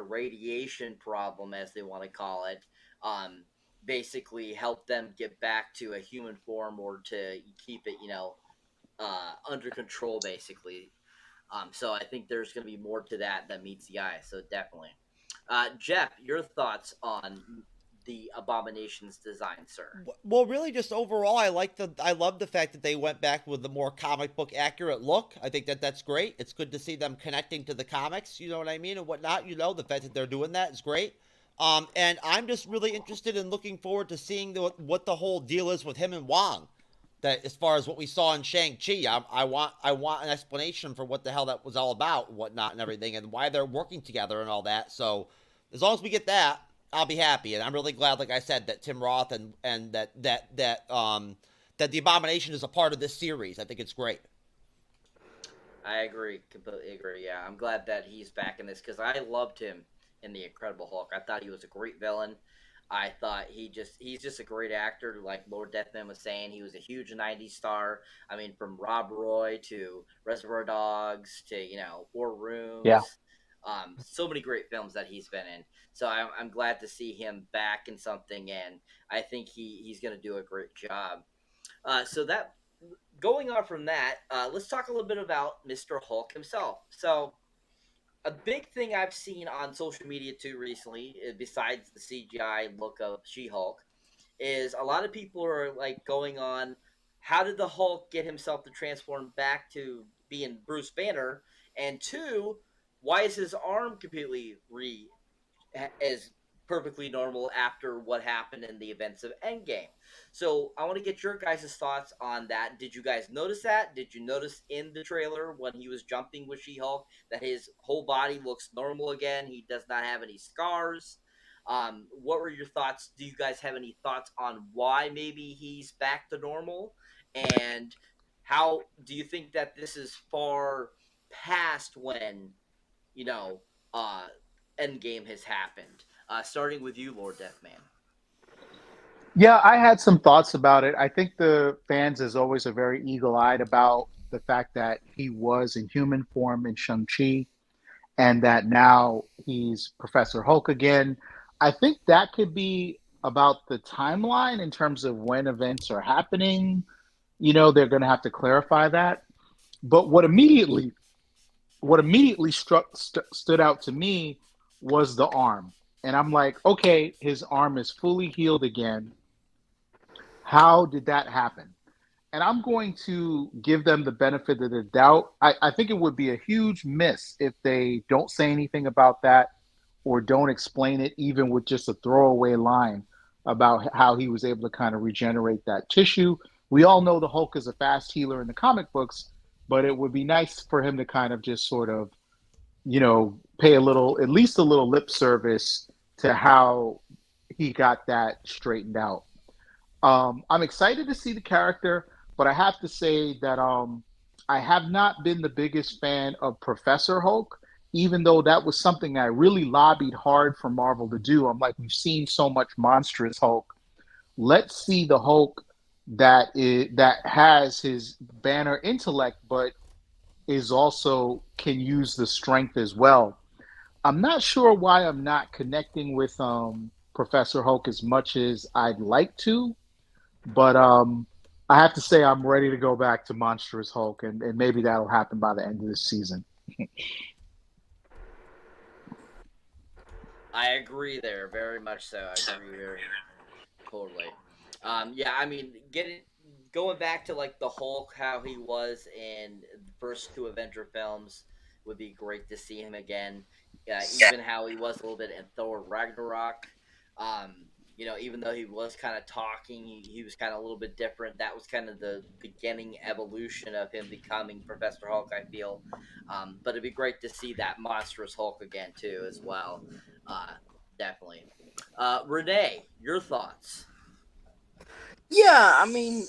radiation problem, as they want to call it, um, basically help them get back to a human form or to keep it, under control, basically. So I think there's going to be more to that meets the eye. So definitely, Jeff, your thoughts on the Abomination's design, sir? Well, really, just overall, I love the fact that they went back with the more comic book accurate look. I think that's great. It's good to see them connecting to the comics, you know what I mean, and whatnot. The fact that they're doing that is great. And I'm just really interested in looking forward to seeing what the whole deal is with him and Wong. That as far as what we saw in Shang-Chi, I want an explanation for what the hell that was all about, and whatnot, and everything, and why they're working together and all that. So as long as we get that, I'll be happy, and I'm really glad, like I said, that Tim Roth and that the Abomination is a part of this series. I think it's great. I agree, completely agree. Yeah, I'm glad that he's back in this because I loved him in the Incredible Hulk. I thought he was a great villain. I thought he's just a great actor. Like Lord Deathman was saying, he was a huge '90s star. I mean, from Rob Roy to Reservoir Dogs to War Rooms. Yeah. So many great films that he's been in. So I'm glad to see him back in something, and I think he's going to do a great job. So that going on from that, let's talk a little bit about Mr. Hulk himself. So a big thing I've seen on social media too recently, besides the CGI look of She-Hulk, is a lot of people are like going on, how did the Hulk get himself to transform back to being Bruce Banner? And two, why is his arm completely is perfectly normal after what happened in the events of Endgame? So I want to get your guys' thoughts on that. Did you guys notice that? Did you notice in the trailer when he was jumping with She-Hulk that his whole body looks normal again? He does not have any scars. What were your thoughts? Do you guys have any thoughts on why maybe he's back to normal? And how do you think that this is far past when, you know, Endgame has happened? Starting with you, Lord Deathman. Yeah, I had some thoughts about it. I think the fans, as always, are very eagle-eyed about the fact that he was in human form in Shang-Chi and that now he's Professor Hulk again. I think that could be about the timeline in terms of when events are happening. They're going to have to clarify that. But what immediately stood out to me was the arm. And I'm like, okay, his arm is fully healed again. How did that happen? And I'm going to give them the benefit of the doubt. I think it would be a huge miss if they don't say anything about that or don't explain it, even with just a throwaway line about how he was able to kind of regenerate that tissue. We all know the Hulk is a fast healer in the comic books, but it would be nice for him to kind of just sort of, pay at least a little lip service to how he got that straightened out. I'm excited to see the character, but I have to say that I have not been the biggest fan of Professor Hulk, even though that was something I really lobbied hard for Marvel to do. I'm like, we've seen so much monstrous Hulk. Let's see the Hulk that has his Banner intellect, but is also can use the strength as well. I'm not sure why I'm not connecting with Professor Hulk as much as I'd like to, but I have to say I'm ready to go back to Monstrous Hulk, and maybe that'll happen by the end of this season. I agree there, very much so. I agree very totally. Yeah, I mean, going back to like the Hulk, how he was in the first two Avenger films, would be great to see him again. Even how he was a little bit in Thor Ragnarok. Um, even though he was kind of talking, he was kind of a little bit different. That was kind of the beginning evolution of him becoming Professor Hulk, I feel. But it'd be great to see that monstrous Hulk again, too, as well. Definitely. Renee, your thoughts? Yeah, I mean,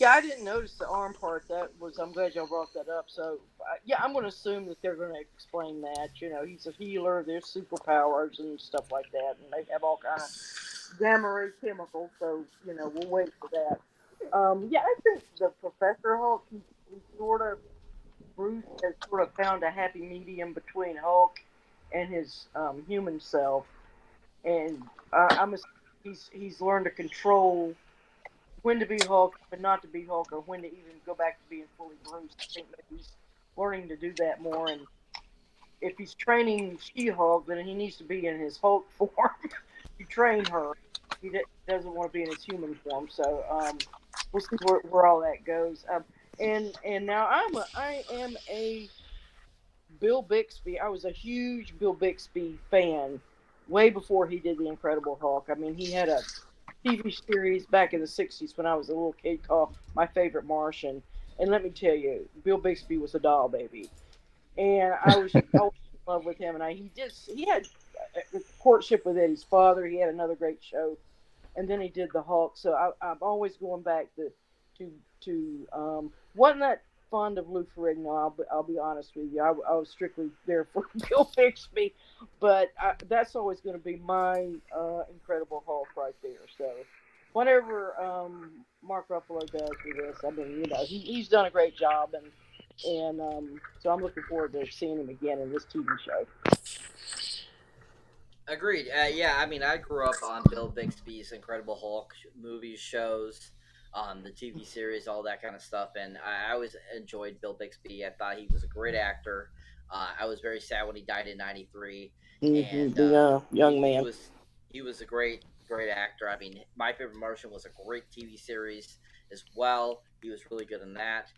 yeah, I didn't notice the arm part. I'm glad y'all brought that up. So, yeah, I'm going to assume that they're going to explain that. He's a healer. There's superpowers and stuff like that, and they have all kind of gamma ray chemicals. So, we'll wait for that. Yeah, I think the Professor Hulk, he Bruce has sort of found a happy medium between Hulk and his human self, and he's learned to control when to be Hulk, but not to be Hulk, or when to even go back to being fully Bruce. I think that he's learning to do that more, and if he's training She-Hulk, then he needs to be in his Hulk form. You train her. He doesn't want to be in his human form, so we'll see where all that goes. And now I am a Bill Bixby. I was a huge Bill Bixby fan way before he did the Incredible Hulk. I mean, he had a TV series back in the 60s when I was a little kid called My Favorite Martian. And let me tell you, Bill Bixby was a doll baby. And I was always in love with him. And he had a courtship with Eddie's father. He had another great show. And then he did the Hulk. So I'm always going back to wasn't that fond of Lou Ferrigno. I'll be honest with you. I was strictly there for Bill Bixby, but that's always going to be my Incredible Hulk right there. So whatever Mark Ruffalo does with this, I mean, he's done a great job, and so I'm looking forward to seeing him again in this TV show. Agreed. Yeah, I mean, I grew up on Bill Bixby's Incredible Hulk movies, shows, the TV series, all that kind of stuff, and I always enjoyed Bill Bixby. I thought he was a great actor. I was very sad when he died in '93, and The young he man. was a great actor. I mean, My Favorite Martian was a great TV series as well. He was really good in that.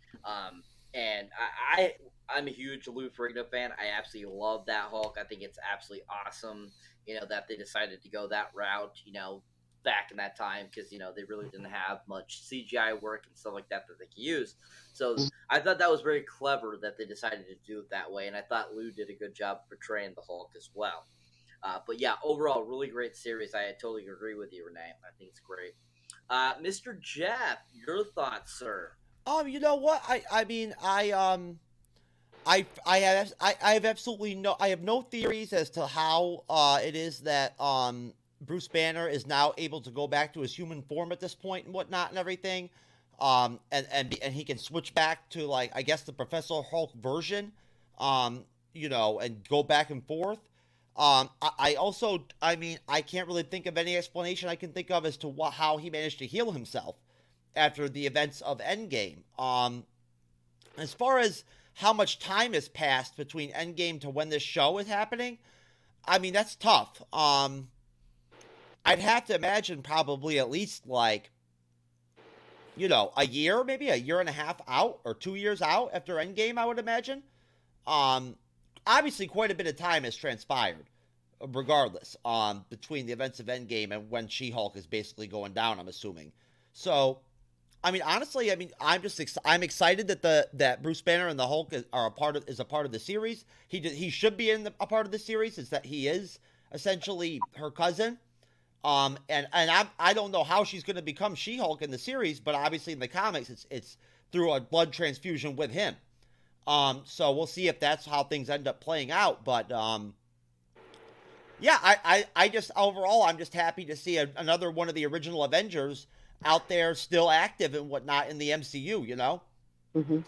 And I'm a huge Lou Ferrigno fan. I absolutely love that Hulk. I think it's absolutely awesome, that they decided to go that route, back in that time, because, they really didn't have much CGI work and stuff like that they could use. So I thought that was very clever that they decided to do it that way. And I thought Lou did a good job portraying the Hulk as well. But yeah, overall, really great series. I totally agree with you, Renee. I think it's great. Mr. Jeff, your thoughts, sir? You know what? I mean, I have absolutely I have no theories as to how it is that Bruce Banner is now able to go back to his human form at this point and whatnot and everything. And he can switch back to, like, I guess the Professor Hulk version, and go back and forth. I also, I mean, I can't really think of any explanation I can think of as to how he managed to heal himself after the events of Endgame. As far as how much time has passed between Endgame to when this show is happening, I mean, that's tough. I'd have to imagine probably at least, like, a year, maybe a year and a half out, or 2 years out after Endgame, I would imagine. Obviously, quite a bit of time has transpired, regardless, between the events of Endgame and when She-Hulk is basically going down, I'm assuming. So, I mean, honestly, I'm excited that Bruce Banner and the Hulk is a part of the series. He should be a part of the series. Is that he is essentially her cousin. And I don't know how she's going to become She-Hulk in the series, but obviously in the comics, it's through a blood transfusion with him. So we'll see if that's how things end up playing out. But yeah, I just overall, I'm just happy to see another one of the original Avengers out there still active and whatnot in the MCU, Mm-hmm.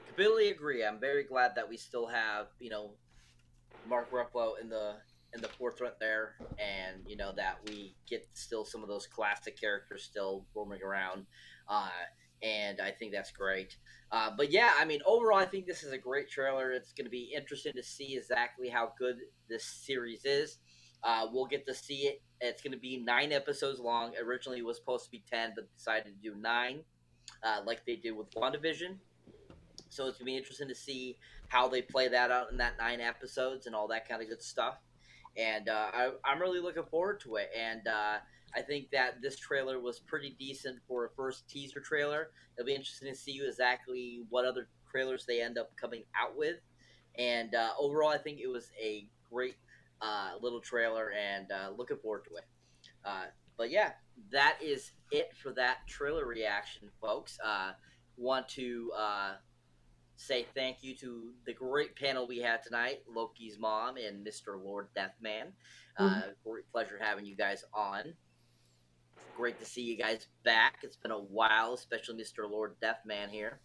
Completely agree. I'm very glad that we still have, Mark Ruffalo in the forefront there, and that we get still some of those classic characters still roaming around, and I think that's great. But yeah, I mean, overall, I think this is a great trailer. It's going to be interesting to see exactly how good this series is. We'll get to see it. It's going to be 9 episodes long. Originally, it was supposed to be 10, but decided to do 9, like they did with WandaVision. So it's going to be interesting to see how they play that out in that 9 episodes and all that kind of good stuff. And I'm really looking forward to it. And I think that this trailer was pretty decent for a first teaser trailer. It'll be interesting to see exactly what other trailers they end up coming out with. And overall, I think it was a great little trailer, and looking forward to it. But yeah, that is it for that trailer reaction, folks. Want to say thank you to the great panel we had tonight, Loki's mom and Mr. Lord Deathman. Great pleasure having you guys on. Great to see you guys back. It's been a while, especially Mr. Lord Deathman here.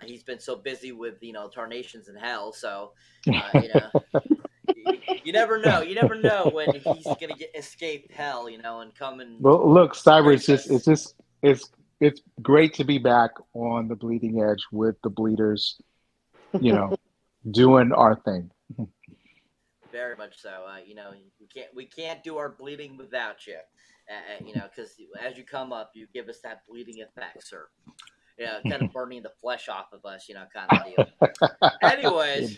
He's been so busy with Tarnations in Hell, so you never know. You never know when he's gonna escape hell, and come and. Well, look, Cyber, it's great to be back on the bleeding edge with the bleeders, doing our thing. Very much so. We can't do our bleeding without you. Because as you come up, you give us that bleeding effect, sir. Kind of burning the flesh off of us, kind of deal. Anyways,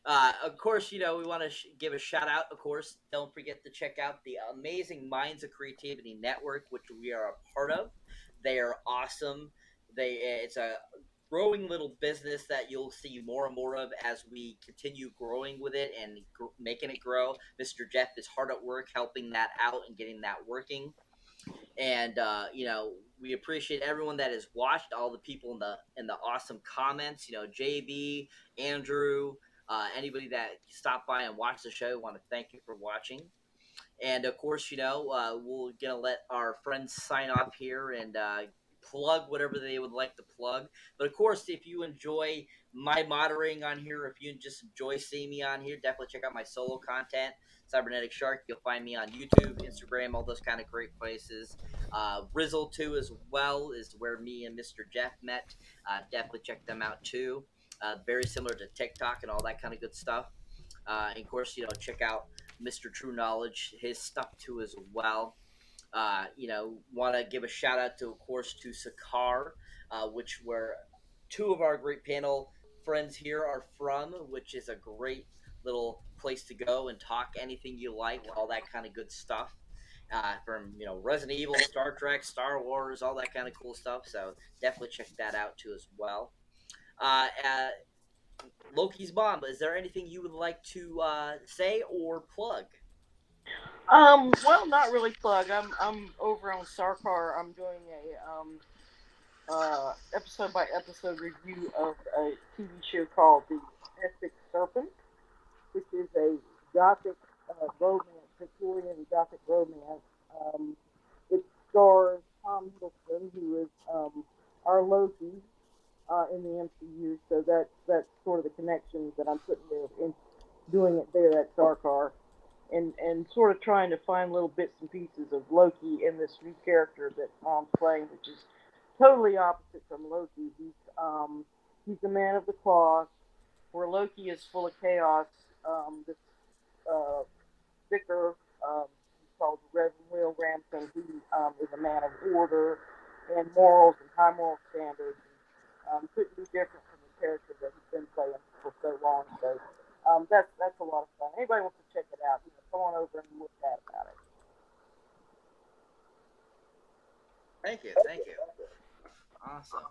of course, we want to give a shout out. Of course, don't forget to check out the amazing Minds of Creativity Network, which we are a part of. They are awesome. It's a growing little business that you'll see more and more of as we continue growing with it and making it grow. Mr. Jeff is hard at work helping that out and getting that working. And we appreciate everyone that has watched, all the people in the awesome comments. JB, Andrew, anybody that stopped by and watched the show. We want to thank you for watching. And of course, we're gonna let our friends sign off here and plug whatever they would like to plug. But of course, if you enjoy my moderating on here, if you just enjoy seeing me on here, definitely check out my solo content, Cybernetic Shark. You'll find me on YouTube, Instagram, all those kind of great places. Rizzle 2 as well is where me and Mr. Jeff met. Definitely check them out too. Very similar to TikTok and all that kind of good stuff. And of course, check out Mr. True Knowledge, his stuff too as well. Want to give a shout out to, of course, to Sakar, which where 2 of our great panel friends here are from, which is a great little place to go and talk anything you like, all that kind of good stuff. From Resident Evil, Star Trek, Star Wars, all that kind of cool stuff. So definitely check that out too as well. Loki's mom, is there anything you would like to say or plug? Well, not really plug. I'm over on Sarkar. I'm doing a episode by episode review of a TV show called The Mystic Serpent, which is a gothic romance, Victorian gothic romance. It stars Tom Hiddleston, who is our Loki in the MCU. So that's sort of the connections that I'm putting there in doing it there at Sarkar. And sort of trying to find little bits and pieces of Loki in this new character that Tom's playing, which is totally opposite from Loki. He's the man of the cloth, where Loki is full of chaos. This vicar, he's called Reverend Will Ramson, who is a man of order and morals and high moral standards. Couldn't be different from the character that he's been playing for so long. So that's a lot of fun. Anybody wants to check it out, come on over and look about it. Thank you. Awesome.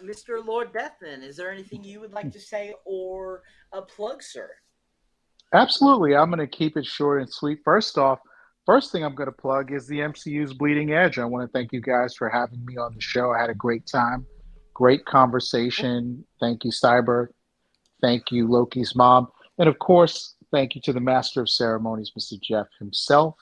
Mr. Lord Deathman, is there anything you would like to say or a plug, sir? Absolutely. I'm going to keep it short and sweet. First thing I'm going to plug is the MCU's Bleeding Edge. I want to thank you guys for having me on the show. I had a great time, great conversation. Thank you, Cyber. Thank you, Loki's mom. And of course, thank you to the Master of Ceremonies, Mr. Jeff himself.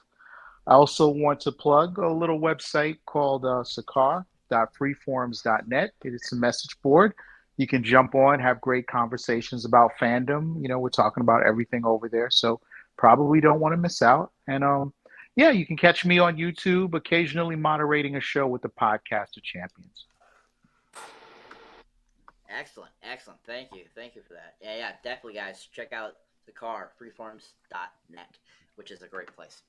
I also want to plug a little website called sakar.freeforums.net. It is a message board. You can jump on, have great conversations about fandom. We're talking about everything over there, so probably don't want to miss out. And you can catch me on YouTube, occasionally moderating a show with the Podcast of Champions. Excellent. Thank you for that. Yeah, definitely, guys. Check out the car, freeforms.net, which is a great place.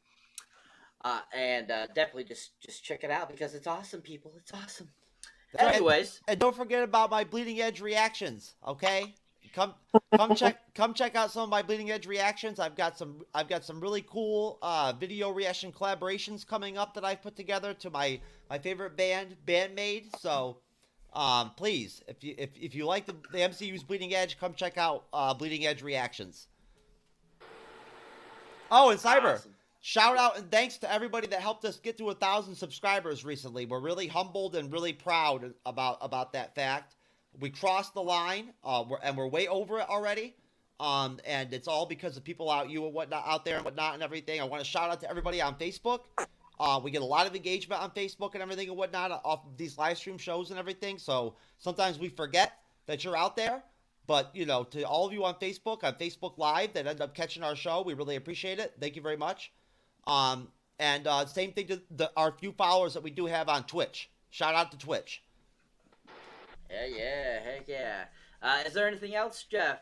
And definitely just check it out because it's awesome, people. It's awesome. Anyways, and don't forget about my Bleeding Edge reactions. Okay, come check out some of my Bleeding Edge reactions. I've got some really cool video reaction collaborations coming up that I've put together to my favorite bandmate. So please, if you like the MCU's Bleeding Edge, come check out Bleeding Edge reactions. Oh, and Cyber. Awesome. Shout out and thanks to everybody that helped us get to 1,000 subscribers recently. We're really humbled and really proud about that fact. We crossed the line, we're way over it already. And it's all because of people out there and whatnot and everything. I want to shout out to everybody on Facebook. We get a lot of engagement on Facebook and everything and whatnot off of these live stream shows and everything. So sometimes we forget that you're out there. But, you know, to all of you on Facebook Live that end up catching our show, we really appreciate it. Thank you very much. And same thing to our few followers that we do have on Twitch. Shout out to Twitch. Yeah, heck yeah. Is there anything else, Jeff?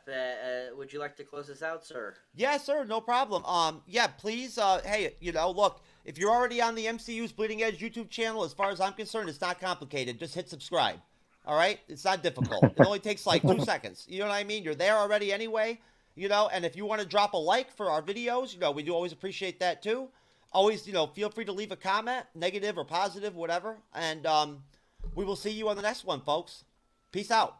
Would you like to close this out, sir? Yeah, sir, no problem. Yeah, please, hey, you know, look, if you're already on the MCU's Bleeding Edge YouTube channel, as far as I'm concerned, it's not complicated. Just hit subscribe. All right? It's not difficult. It only takes like 2 seconds. You know what I mean? You're there already anyway. You know, and if you want to drop a like for our videos, you know, we do always appreciate that too. Always, you know, feel free to leave a comment, negative or positive, whatever. And we will see you on the next one, folks. Peace out.